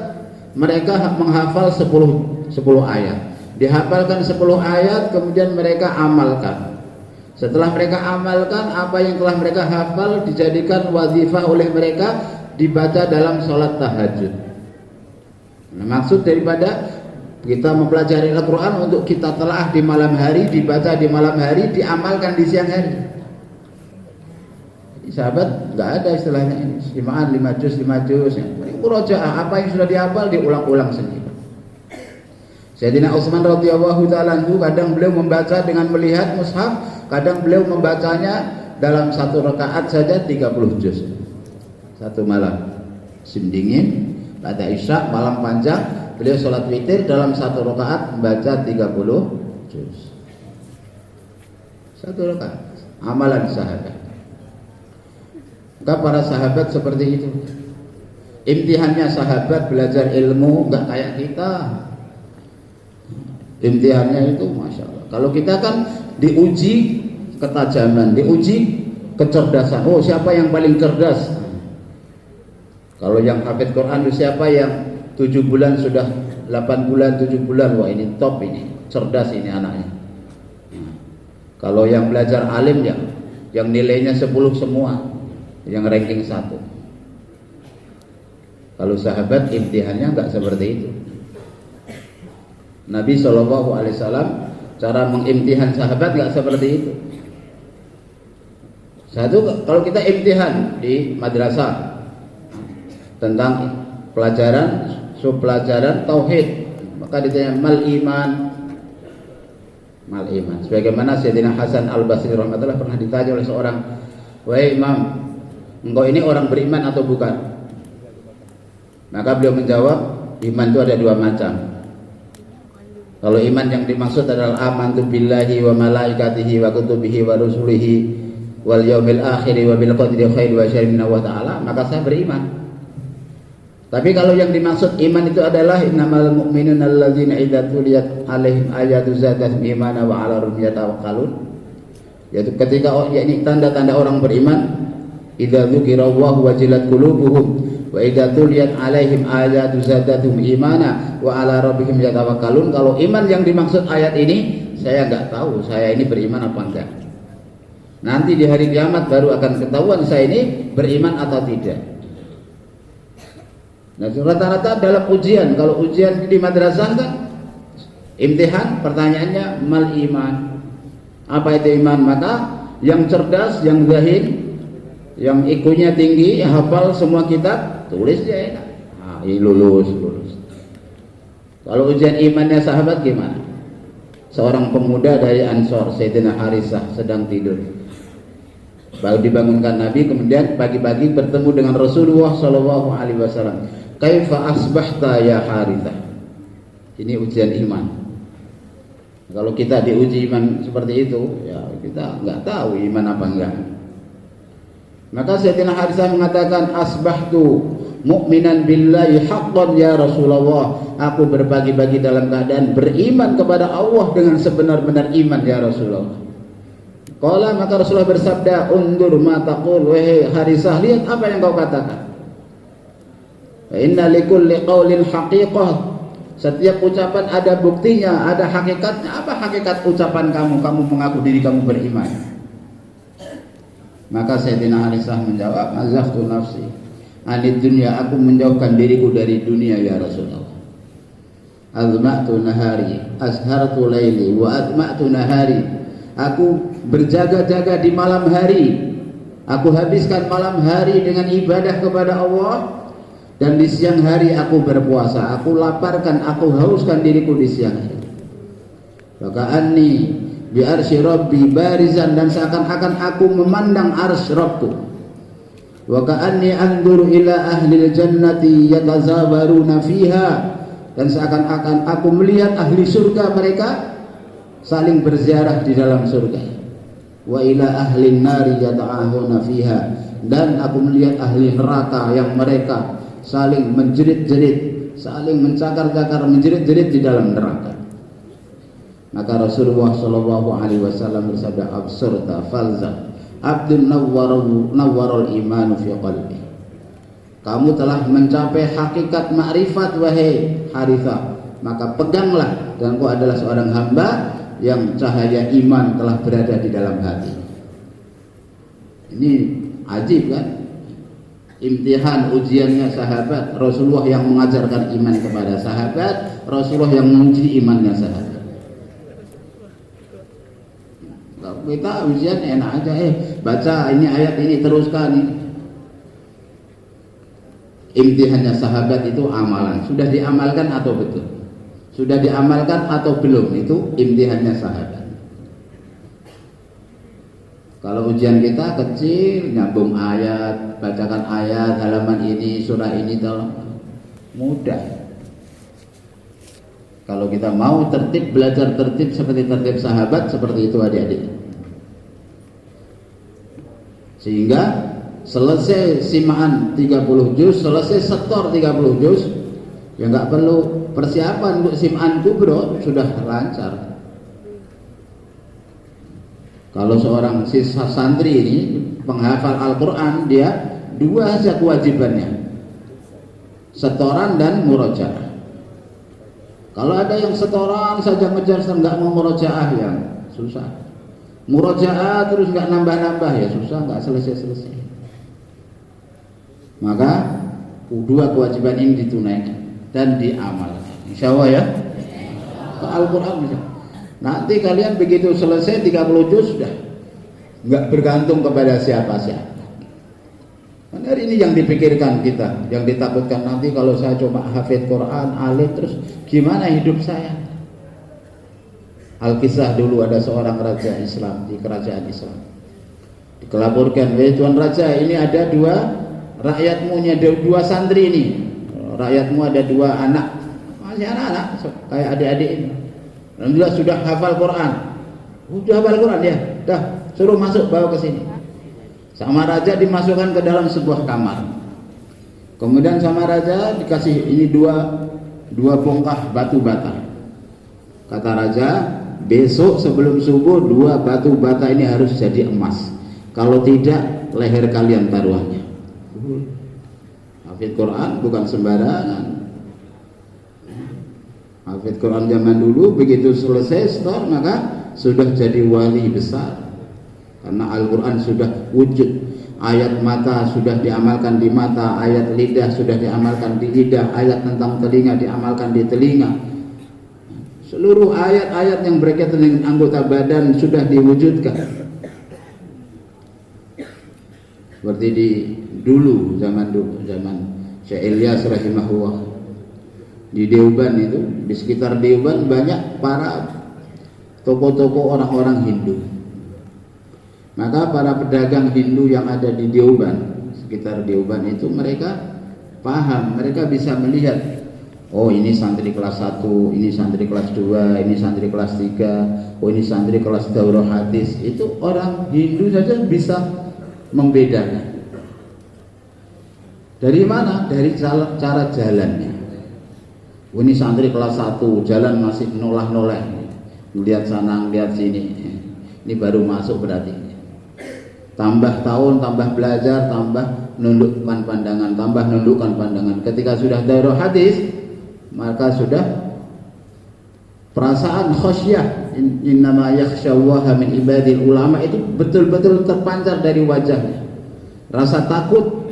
mereka menghafal 10 ayat, dihafalkan 10 ayat, kemudian mereka amalkan. Setelah mereka amalkan, apa yang telah mereka hafal dijadikan wazifah oleh mereka, dibaca dalam sholat tahajud. Nah, maksud daripada kita mempelajari Al-Quran untuk kita telah di malam hari, dibaca di malam hari, diamalkan di siang hari. Sahabat nggak ada istilahnya ini simaan 5 juz. Murojaah, apa yang sudah dihafal diulang-ulang sendiri. Sayyidina Utsman radhiyallahu taala anhu kadang beliau membaca dengan melihat mushaf, kadang beliau membacanya dalam satu rakaat saja 30 juz. Satu malam. Musim dingin, pada Isya, malam panjang, beliau sholat witir dalam satu rakaat membaca 30 juz. Satu rakaat. Amalan sahabat. Maka para sahabat seperti itu. Imtihannya sahabat belajar ilmu enggak kayak kita. Imtihannya itu Masya Allah. Kalau kita kan diuji ketajaman, diuji kecerdasan. Oh, siapa yang paling cerdas? Kalau yang hafid Quran itu siapa yang 7 bulan sudah 8 bulan, 7 bulan, wah ini top ini, cerdas ini anaknya. Kalau yang belajar alim yang nilainya 10 semua, yang ranking 1. Kalau sahabat imtihannya enggak seperti itu. Nabi SAW cara mengimtihan sahabat enggak seperti itu. Satu, kalau kita imtihan di madrasah tentang pelajaran tauhid, maka ditanya mal iman. Sebagaimana Sayyidina Hasan Al-Basri rahmatullah pernah ditanya oleh seorang, "Wahai Imam, engkau ini orang beriman atau bukan?" Maka beliau menjawab, iman itu ada 2 macam. Kalau iman yang dimaksud adalah amantu billahi wa malaikatihi wa kutubihi wa rusulihi wal yaumil akhir wa bil qadri khairi wa syarri min Allah taala, maka saya beriman. Tapi kalau yang dimaksud iman itu adalah innamal mu'minuna alladzina idza tuliyat alaihim ayatu zadathum imana wa 'ala rabbihim yatawakkalun. Yaitu ketika yakni tanda-tanda orang beriman, idza dzukirallahu wajilat qulubuhum wa idza tuliyat alaihim ayatu zadathum imana wa 'ala rabbihim yatawakkalun. Kalau iman yang dimaksud ayat ini, saya enggak tahu saya ini beriman apa enggak. Nanti di hari kiamat baru akan ketahuan saya ini beriman atau tidak. Nah, rata-rata dalam ujian, kalau ujian di madrasah kan imtihan, pertanyaannya mal iman. Apa itu iman? Maka yang cerdas, yang zahid, yang IQ-nya tinggi, hafal semua kitab, tulis dia enak. Nah, lulus. Kalau ujian imannya sahabat gimana? Seorang pemuda dari Ansor, Sayyidina Harisah, sedang tidur. Baru dibangunkan Nabi, kemudian pagi-pagi bertemu dengan Rasulullah SAW. Kaifa asbahta ya Harithah? Ini ujian iman. Kalau kita diuji iman seperti itu, ya kita nggak tahu iman apa enggak. Maka Sayyidina Harithah mengatakan, asbahtu mu'minan billahi haqqan ya Rasulullah. Aku berbagi-bagi dalam keadaan beriman kepada Allah dengan sebenar-benar iman ya Rasulullah. Qala, maka Rasulullah bersabda, undur ma taqul, wahai Harithah, lihat apa yang kau katakan. Inna likulli qaulin haqiqah. Setiap ucapan ada buktinya, ada hakikatnya. Apa hakikat ucapan kamu? Kamu mengaku diri kamu beriman. Maka Sayyidina Harisah menjawab, azaftu nafsi anid dunya, aku menjauhkan diriku dari dunia ya Rasulullah. Azma'tu nahari ashartu laili wa atma'tu nahari. Aku berjaga-jaga di malam hari. Aku habiskan malam hari dengan ibadah kepada Allah. Dan di siang hari aku berpuasa. Aku laparkan, aku hauskan diriku di siang hari. Faka'anni bi arsy rabbi barizan, dan seakan-akan aku memandang arsy Rabbku. Wa ka'anni anzuru ila ahli jannati yatazawaruna fiha, dan seakan-akan aku melihat ahli surga, mereka saling berziarah di dalam surga. Wa ila ahli nari yata'ahuna fiha, dan aku melihat ahli neraka yang mereka saling menjerit-jerit, saling mencakar-cakar, menjerit-jerit di dalam neraka. Maka Rasulullah SAW bersabda, absurta falza abdun nawwarul imanu fi qalbi. Kamu telah mencapai hakikat makrifat wahai Harithah, maka peganglah, dan kau adalah seorang hamba yang cahaya iman telah berada di dalam hati. Ini ajib kan? Imtihan ujiannya sahabat, Rasulullah yang mengajarkan iman kepada sahabat, Rasulullah yang menguji imannya sahabat. Kita ujian enak aja, baca ini ayat ini, teruskan ini. Imtihannya sahabat itu amalan, sudah diamalkan atau betul? Sudah diamalkan atau belum? Itu imtihannya sahabat. Kalau ujian kita kecil, nyambung ayat, bacakan ayat, halaman ini, surah ini, tolong, mudah. Kalau kita mau tertib, belajar tertib seperti tertib sahabat, seperti itu adik-adik. Sehingga selesai simaan 30 juz, selesai setor 30 juz, ya nggak perlu persiapan untuk simaan kubro, sudah lancar. Kalau seorang siswa santri ini penghafal Al-Quran, dia dua saja kewajibannya, setoran dan murojaah. Kalau ada yang setoran saja ngejar nggak mau murojaah, ya susah. Murojaah terus nggak nambah-nambah, ya susah, nggak selesai-selesai. Maka dua kewajiban ini ditunaikan dan diamalkan, insya Allah ya. Ke Al-Quran misalnya. Nanti kalian begitu selesai 30 juz sudah nggak bergantung kepada siapa-siapa. Karena hari ini yang dipikirkan kita, yang ditakutkan nanti kalau saya cuma hafid Quran, alim, terus gimana hidup saya? Al-Kisah dulu ada seorang raja Islam di kerajaan Islam. Dikelaporkan, Tuan Raja, ini ada dua rakyatmu, ada dua santri ini. Rakyatmu ada dua anak, masih anak-anak, kayak adik-adik ini. Alhamdulillah sudah hafal Quran. Sudah hafal Quran ya. Dah, suruh masuk, bawa ke sini. Sama raja dimasukkan ke dalam sebuah kamar. Kemudian sama raja dikasih ini dua bongkah batu bata. Kata raja, besok sebelum subuh dua batu bata ini harus jadi emas. Kalau tidak, leher kalian taruhannya. Hafid Quran bukan sembarangan. Hafid Quran zaman dulu begitu selesai setor maka sudah jadi wali besar, karena Al-Quran sudah wujud. Ayat mata sudah diamalkan di mata, ayat lidah sudah diamalkan di lidah, ayat tentang telinga diamalkan di telinga. Seluruh ayat-ayat yang berkaitan dengan anggota badan sudah diwujudkan. Seperti zaman Syekh Ilyas rahimahullah. Di Deoban itu, di sekitar Deoban banyak para toko-toko orang-orang Hindu. Maka para pedagang Hindu yang ada di Deoban, sekitar Deoban itu, mereka paham, mereka bisa melihat, oh ini santri kelas 1, ini santri kelas 2, ini santri kelas 3, oh ini santri kelas daurah hadis. Itu orang Hindu saja bisa membedakan. Dari mana? Dari cara jalannya. Ini santri kelas 1, jalan masih noleh-noleh, lihat sana, lihat sini. Ini baru masuk berarti. Tambah tahun, tambah belajar, tambah nundukkan pandangan, tambah nundukkan pandangan. Ketika sudah daurah hadis, maka sudah perasaan khasyah, innama yakhsyallaha min ibadil ulama, itu betul-betul terpancar dari wajahnya. Rasa takut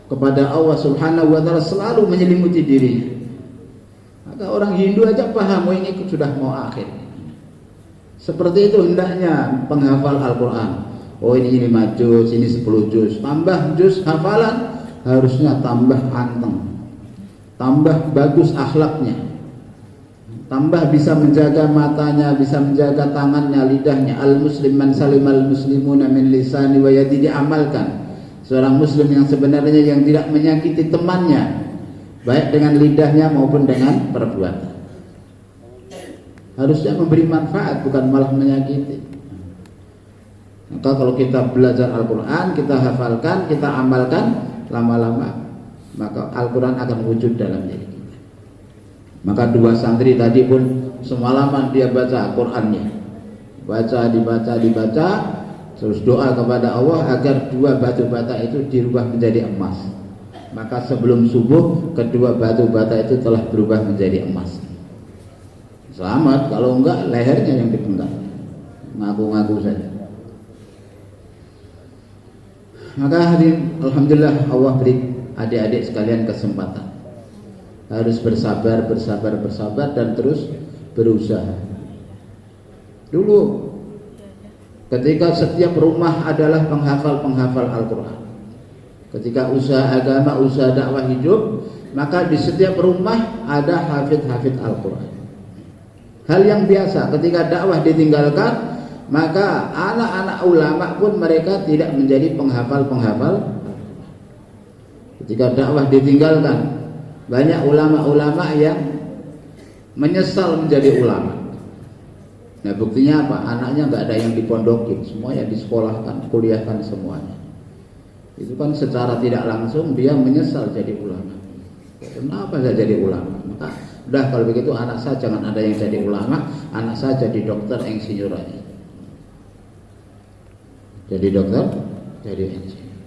kepada Allah Subhanahu wa taala selalu menyelimuti dirinya. Maka orang Hindu aja paham, oh ini sudah mau akhir. Seperti itu hendaknya penghafal Al-Quran. Oh ini 5 juz, ini 10 juz. Tambah juz hafalan, harusnya tambah anteng, tambah bagus akhlaknya, tambah bisa menjaga matanya, bisa menjaga tangannya, lidahnya. Al-muslim man salimal muslimuna min lisani wa yadi, diamalkan. Seorang muslim yang sebenarnya yang tidak menyakiti temannya, baik dengan lidahnya maupun dengan perbuatan. Harusnya memberi manfaat, bukan malah menyakiti. Maka kalau kita belajar Al-Quran, kita hafalkan, kita amalkan, lama-lama maka Al-Quran akan wujud dalam diri kita. Maka dua santri tadi pun semalaman dia baca Qurannya, dibaca, terus doa kepada Allah agar dua batu bata itu dirubah menjadi emas. Maka sebelum subuh kedua batu bata itu telah berubah menjadi emas. Selamat, kalau enggak lehernya yang dipenggal, ngaku-ngaku saja. Maka hadirin, alhamdulillah Allah beri adik-adik sekalian kesempatan. Harus bersabar dan terus berusaha. Dulu ketika setiap rumah adalah penghafal Al-Quran, ketika usaha agama, usaha dakwah hidup, maka di setiap rumah ada hafid-hafid Al-Quran. Hal yang biasa ketika dakwah ditinggalkan, maka anak-anak ulama pun mereka tidak menjadi penghafal-penghafal. Ketika dakwah ditinggalkan, banyak ulama-ulama yang menyesal menjadi ulama. Nah buktinya apa? Anaknya nggak ada yang dipondokin, semuanya disekolahkan, kuliahkan semuanya. Itu kan secara tidak langsung dia menyesal jadi ulama. Kenapa saya jadi ulama? Maka udah kalau begitu anak saya jangan ada yang jadi ulama, anak saya jadi dokter, insinyur aja. Jadi dokter, jadi insinyur.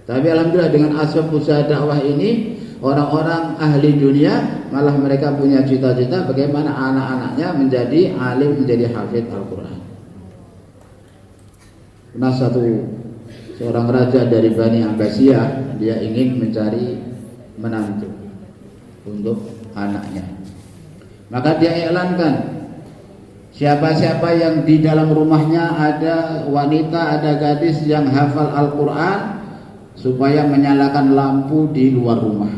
Tapi alhamdulillah dengan asbab usaha dakwah ini, orang-orang ahli dunia malah mereka punya cita-cita bagaimana anak-anaknya menjadi alim, menjadi hafid Al-Quran. Pernah seorang raja dari Bani Abbasiyah, dia ingin mencari menantu untuk anaknya. Maka dia iklankan, siapa-siapa yang di dalam rumahnya ada wanita, ada gadis yang hafal Al-Quran, supaya menyalakan lampu di luar rumah.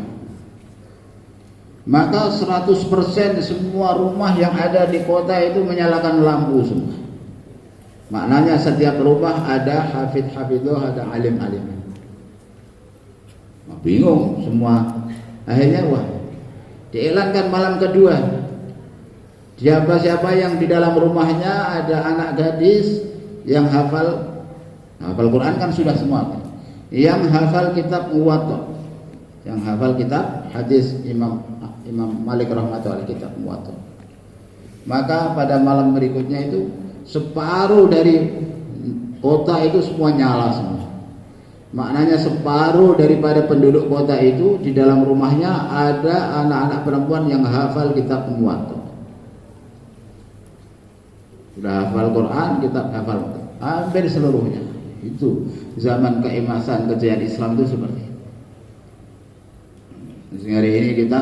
Maka 100% semua rumah yang ada di kota itu menyalakan lampu semua. Maknanya setiap rumah ada hafid-hafidhah, ada alim-alim. Bingung semua. Akhirnya diiklankan malam kedua, siapa-siapa yang di dalam rumahnya ada anak gadis yang hafal Quran, kan sudah semua, yang hafal kitab Muwatta, yang hafal kitab hadis Imam Malik rahmatullahi kitab Muwatta. Maka pada malam berikutnya itu separuh dari kota itu semua nyala semua. Maknanya separuh daripada penduduk kota itu di dalam rumahnya ada anak-anak perempuan yang hafal kitab Muwatta. Sudah hafal Quran, kitab hafal hampir seluruhnya. Itu zaman keemasan kejayaan Islam itu seperti itu. Hari ini kita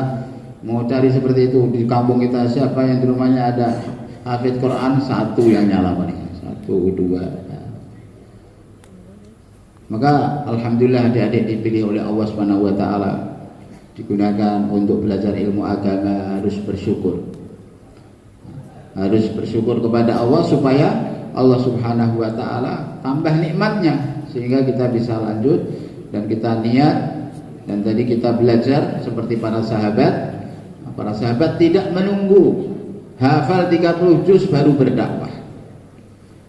mau cari seperti itu di kampung kita, siapa yang di rumahnya ada hafid Quran, satu yang nyala paling, satu dua. Maka alhamdulillah adik-adik dipilih oleh Allah Subhanahu wa taala, digunakan untuk belajar ilmu agama, harus bersyukur. Harus bersyukur kepada Allah supaya Allah Subhanahu wa taala tambah nikmatnya sehingga kita bisa lanjut dan kita niat. Dan tadi kita belajar seperti para sahabat. Para sahabat tidak menunggu hafal 30 juz baru berdakwah.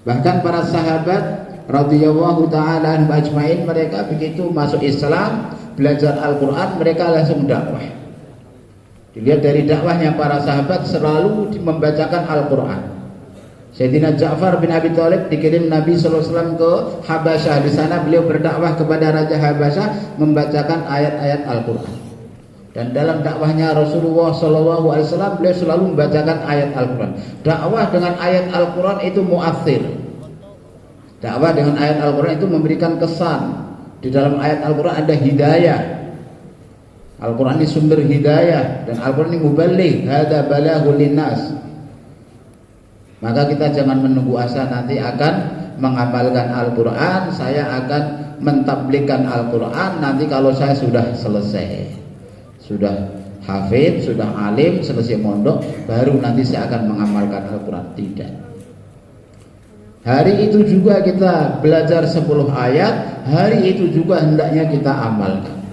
Bahkan para sahabat radhiyallahu taala anhum ajmain, mereka begitu masuk Islam, belajar Al-Qur'an, mereka langsung dakwah. Dilihat dari dakwahnya para sahabat selalu membacakan Al-Qur'an. Sayyidina Ja'far bin Abi Thalib dikirim Nabi SAW ke Habasyah. Di sana beliau berdakwah kepada Raja Habasyah, membacakan ayat-ayat Al-Quran. Dan dalam dakwahnya Rasulullah SAW beliau selalu membacakan ayat Al-Quran. Dakwah dengan ayat Al-Quran itu mu'athir. Dakwah dengan ayat Al-Quran itu memberikan kesan. Di dalam ayat Al-Quran ada hidayah. Al-Quran ini sumber hidayah, dan Al-Quran ini muballigh, hada balaghul linnas. Maka kita jangan menunggu asa nanti akan mengamalkan Al-Quran, saya akan mentabligkan Al-Quran nanti kalau saya sudah selesai, sudah hafid, sudah alim, selesai mondok, baru nanti saya akan mengamalkan Al-Quran. Tidak. Hari itu juga kita belajar 10 ayat, hari itu juga hendaknya kita amalkan.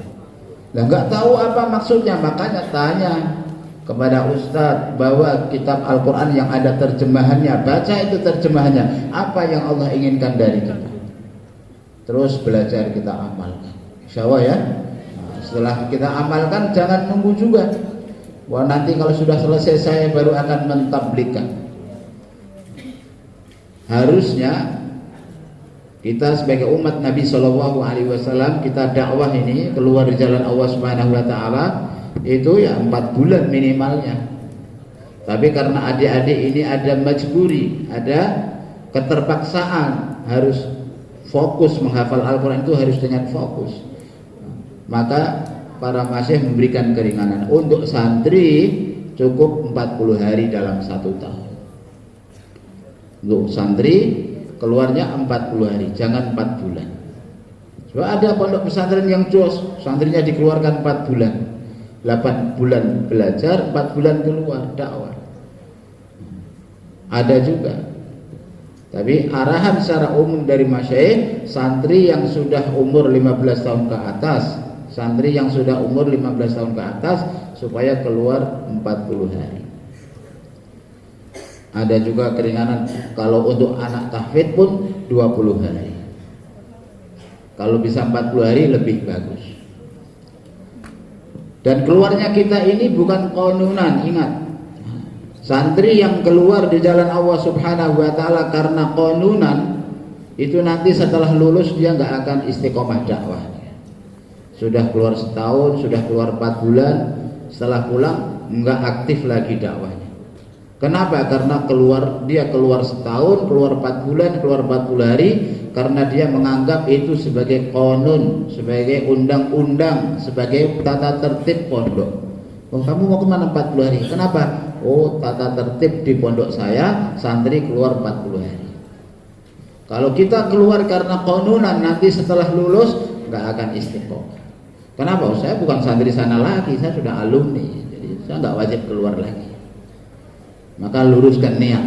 Nah, nggak tahu apa maksudnya, makanya tanya kepada ustadz bahwa kitab Al-Quran yang ada terjemahannya, baca itu terjemahannya, apa yang Allah inginkan dari kita, terus belajar kita amalkan, insya Allah ya. Nah, setelah kita amalkan jangan nunggu juga, wah nanti kalau sudah selesai saya baru akan mentabligkan. Harusnya kita sebagai umat Nabi SAW, kita dakwah ini keluar di jalan Allah Subhanahu wa taala itu ya 4 bulan minimalnya. Tapi karena adik-adik ini ada majburi, ada keterpaksaan, harus fokus menghafal Al-Quran, itu harus dengan fokus. Maka para masyayikh memberikan keringanan. Untuk santri cukup 40 hari dalam 1 tahun. Untuk santri keluarnya 40 hari, jangan 4 bulan. Coba ada pondok pesantren yang jos, santrinya dikeluarkan 4 bulan. 8 bulan belajar, 4 bulan keluar dakwah. Ada juga. Tapi arahan secara umum dari masyayikh, santri yang sudah umur 15 tahun ke atas, santri yang sudah umur 15 tahun ke atas supaya keluar 40 hari. Ada juga keringanan kalau untuk anak tahfidz pun 20 hari. Kalau bisa 40 hari lebih bagus. Dan keluarnya kita ini bukan konunan, ingat. Santri yang keluar di jalan Allah Subhanahu wa taala karena konunan, itu nanti setelah lulus dia nggak akan istiqomah dakwah. Sudah keluar setahun, sudah keluar 4 bulan, setelah pulang nggak aktif lagi dakwahnya. Kenapa? Karena dia keluar setahun, keluar 4 bulan, keluar 40 hari, karena dia menganggap itu sebagai konun, sebagai undang-undang, sebagai tata tertib pondok. Oh, kamu mau kemana 40 hari? Kenapa? Oh, tata tertib di pondok saya, santri keluar 40 hari. Kalau kita keluar karena konunan, nanti setelah lulus nggak akan istiqomah. Kenapa? Oh, saya bukan santri sana lagi, saya sudah alumni, jadi saya nggak wajib keluar lagi. Maka luruskan niat.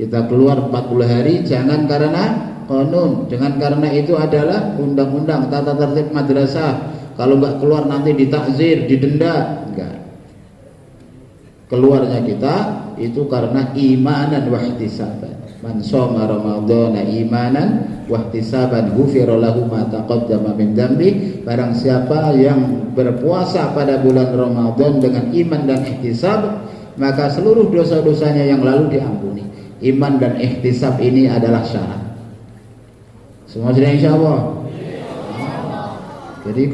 Kita keluar 40 hari jangan karena konun, jangan karena itu adalah undang-undang tata tertib madrasah. Kalau nggak keluar nanti ditakzir, didenda. Enggak. Keluarnya kita itu karena imanan wa ihtisaban. Man shoma ramadhana imanan wa ihtisaban ghufira lahu ma taqaddama min dzambi. Barang siapa yang berpuasa pada bulan Ramadan dengan iman dan ihtisab, maka seluruh dosa-dosanya yang lalu diampuni. Iman dan ihtisab ini adalah syarat. Semua sudah insyaallah. Jadi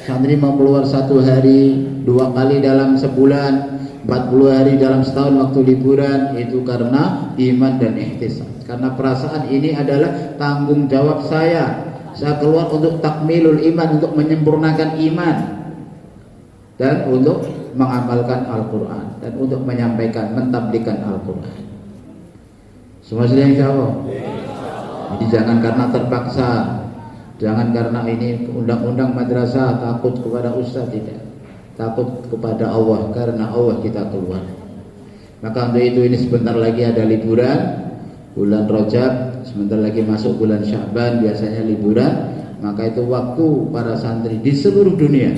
santri mau keluar 1 hari, 2 kali dalam sebulan, 40 hari dalam setahun waktu liburan, itu karena iman dan ihtisab. Karena perasaan ini adalah tanggung jawab saya. Saya keluar untuk takmilul iman, untuk menyempurnakan iman, dan untuk mengamalkan Al-Quran, dan untuk menyampaikan, mentabligkan Al-Quran. Semua sudah insyaallah. Jadi jangan karena terpaksa, jangan karena ini undang-undang madrasah, takut kepada ustaz, tidak. Takut kepada Allah, karena Allah kita keluar. Maka untuk itu ini sebentar lagi ada liburan, bulan Rajab, sebentar lagi masuk bulan Sya'ban, biasanya liburan. Maka itu waktu para santri di seluruh dunia,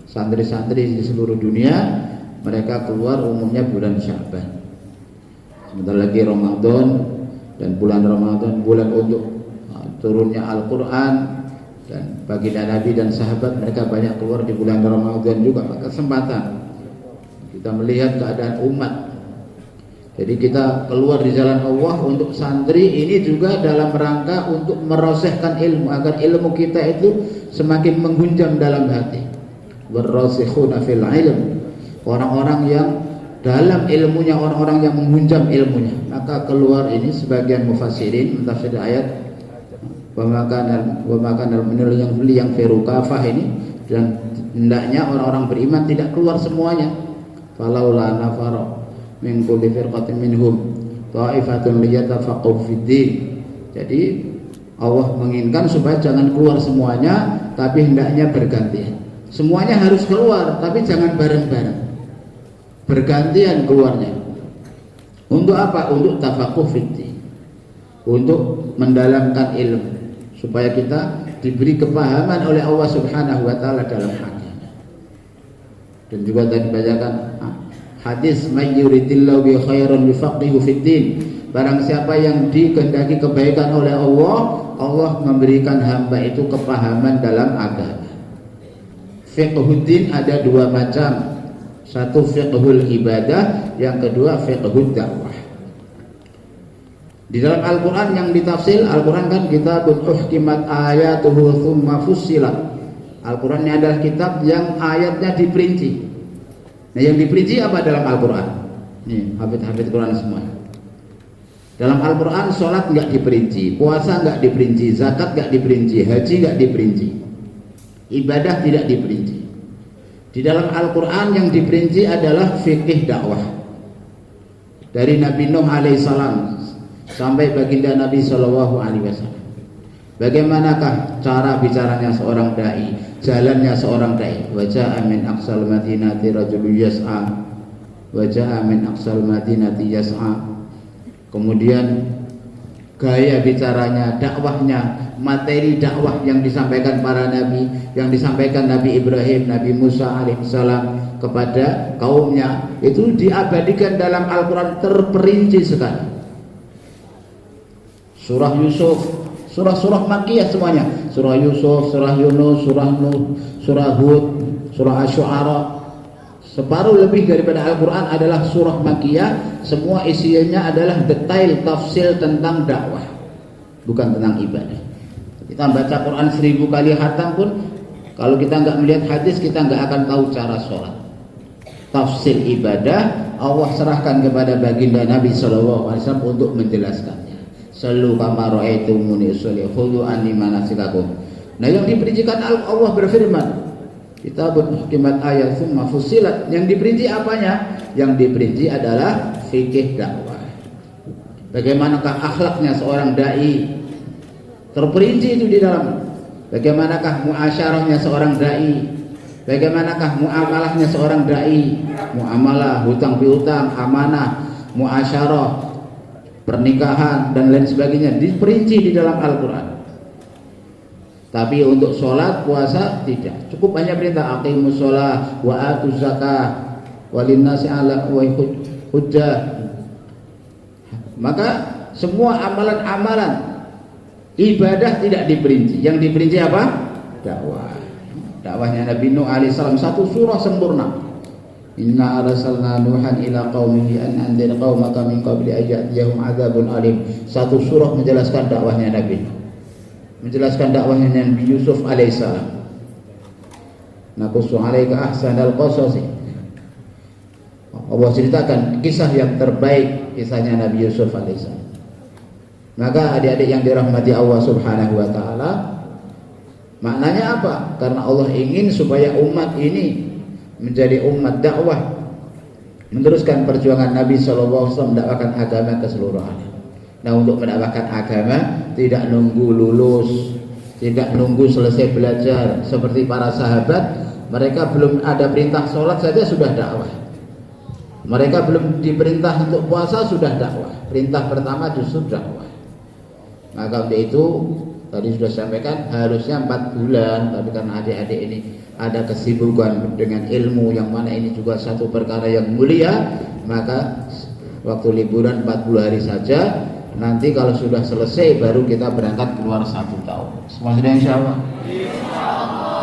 santri-santri di seluruh dunia, mereka keluar umumnya bulan Sya'ban. Sebentar lagi Ramadan, dan bulan Ramadan bulan untuk turunnya Al-Quran, dan baginda Nabi dan sahabat mereka banyak keluar di bulan Ramadan juga. Maka kesempatan kita melihat keadaan umat, jadi kita keluar di jalan Allah untuk santri ini juga dalam rangka untuk merosehkan ilmu, agar ilmu kita itu semakin menghunjam dalam hati. Warrasikhuna fil ilm, orang-orang yang dalam ilmunya, orang-orang yang menghunjam ilmunya. Maka keluar ini sebagian mufassirin mentafsir ayat wa makan yang beli yang firukafah ini, dan hendaknya orang-orang beriman tidak keluar semuanya. Falaula nafara min kulli firqatin minhum ta'ifatun liyatafaqahu fid din. Jadi Allah menginginkan supaya jangan keluar semuanya, tapi hendaknya bergantian. Semuanya harus keluar, tapi jangan bareng-bareng, bergantian keluarnya. Untuk apa? Untuk tafaqquh fid din, untuk mendalamkan ilmu, supaya kita diberi kepahaman oleh Allah Subhanahu wa taala dalam agama. Dan juga tadi bacakan hadis may yuridillahu bi khairan yufaqihu fid din. Barang siapa yang dikehendaki kebaikan oleh Allah, Allah memberikan hamba itu kepahaman dalam agama. Fiqhuddin ada 2 macam. Satu fiqhul ibadah, yang kedua fiqhud dakwah. Di dalam Al-Quran yang ditafsir, Al-Quran kan kitabun uhkimat ayatuhu thumma fussilat. Al-Quran ini adalah kitab yang ayatnya diperinci. Nah, yang diperinci apa dalam Al-Quran? Nih, hafid-hafid Quran semua. Dalam Al-Quran sholat nggak diperinci, puasa nggak diperinci, zakat nggak diperinci, haji nggak diperinci, ibadah tidak diperinci. Di dalam Al-Quran yang diperinci adalah fikih dakwah. Dari Nabi Nuh alaihissalam sampai baginda Nabi SAW. Bagaimanakah cara bicaranya seorang dai, jalannya seorang dai? Wa ja'a min aqsal madinati rajulun yas'a. Wa ja'a min aqsal madinati yas'a. Kemudian gaya bicaranya, dakwahnya, materi dakwah yang disampaikan para nabi, yang disampaikan Nabi Ibrahim, Nabi Musa alaihissalam kepada kaumnya, itu diabadikan dalam Al-Quran terperinci sekali. Surah Yusuf, surah-surah Makkiyah semuanya, surah Yusuf, surah Yunus, surah Nuh, surah Hud, surah Asy-Syu'ara. Separuh lebih daripada Al-Quran adalah surah Makkiyah. Semua isinya adalah detail tafsir tentang dakwah, bukan tentang ibadah. Kita baca Quran 1000 kali khatam pun, kalau kita nggak melihat hadis, kita nggak akan tahu cara sholat. Tafsir ibadah Allah serahkan kepada baginda Nabi SAW untuk menjelaskannya. Sallu kama ra'aitumuni usolli khudhu anni manasikakum. Nah, yang diperincikan Allah berfirman, kita berhikmat ayat summa fusilat. Yang diperinci apanya? Yang diperinci adalah fikih dakwah. Bagaimanakah akhlaknya seorang dai? Terperinci itu di dalam. Bagaimanakah muasyarahnya seorang dai? Bagaimanakah muamalahnya seorang dai? Muamalah, hutang piutang, amanah, muasyarah, pernikahan dan lain sebagainya diperinci di dalam Al-Quran. Tapi untuk sholat, puasa tidak. Cukup hanya perintah aqimus sholat wa atuz zakah walinnasi ala wa hujjah. Maka semua amalan-amalan ibadah tidak diperinci. Yang diperinci apa? Dakwah. Dakwahnya Nabi Nuh alaihissalam satu surah sempurna. Inna arsalna Nuhan ila qaumihi an anzir qaumaka min qabli an ya'tiyahum adzabun alim. Satu surah menjelaskan dakwahnya Nabi Nuh, menjelaskan dakwahnya Nabi Yusuf alaihissalam. Naqussu 'alaika ahsanal qasas. Allah ceritakan kisah yang terbaik, kisahnya Nabi Yusuf alaihissalam. Maka adik-adik yang dirahmati Allah Subhanahu wa taala, maknanya apa? Karena Allah ingin supaya umat ini menjadi umat dakwah, meneruskan perjuangan Nabi SAW mendakwahkan agama ke seluruh alam. Nah, untuk mendakwahkan agama tidak nunggu lulus, tidak nunggu selesai belajar. Seperti para sahabat, mereka belum ada perintah sholat saja sudah dakwah. Mereka belum diperintah untuk puasa sudah dakwah. Perintah pertama justru dakwah. Maka untuk itu tadi sudah sampaikan harusnya 4 bulan, tapi karena adik-adik ini ada kesibukan dengan ilmu yang mana ini juga satu perkara yang mulia, maka waktu liburan 40 hari saja. Nanti kalau sudah selesai baru kita berangkat keluar 1 tahun. Semua sudah insya Allah.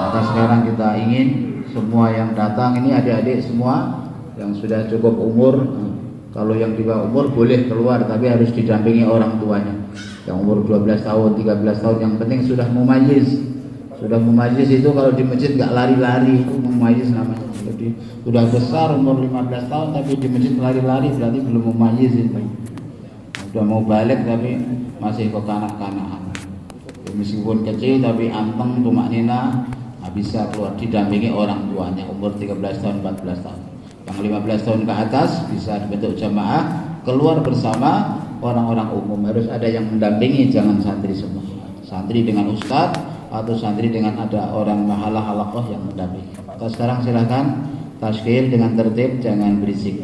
Maka sekarang kita ingin semua yang datang ini adik-adik semua yang sudah cukup umur, kalau yang di bawah umur boleh keluar tapi harus didampingi orang tuanya. Yang umur 12 tahun, 13 tahun yang penting sudah mumayyiz. Sudah mumayyiz itu kalau di masjid nggak lari-lari, itu mumayyiz namanya. Jadi sudah besar umur 15 tahun tapi di masjid lari-lari berarti belum mumayyiz itu. Sudah mau balik tapi masih kekanak-kanakan. Meskipun kecil tapi anteng, tumaknina, bisa keluar didampingi orang tuanya umur 13 tahun, 14 tahun. Yang 15 tahun ke atas bisa dibentuk jamaah keluar bersama orang-orang umum. Harus ada yang mendampingi, jangan santri semua. Santri dengan ustadz atau santri dengan ada orang mahalah halaqah yang mendampingi. Sekarang silahkan taskil dengan tertib, jangan berisik.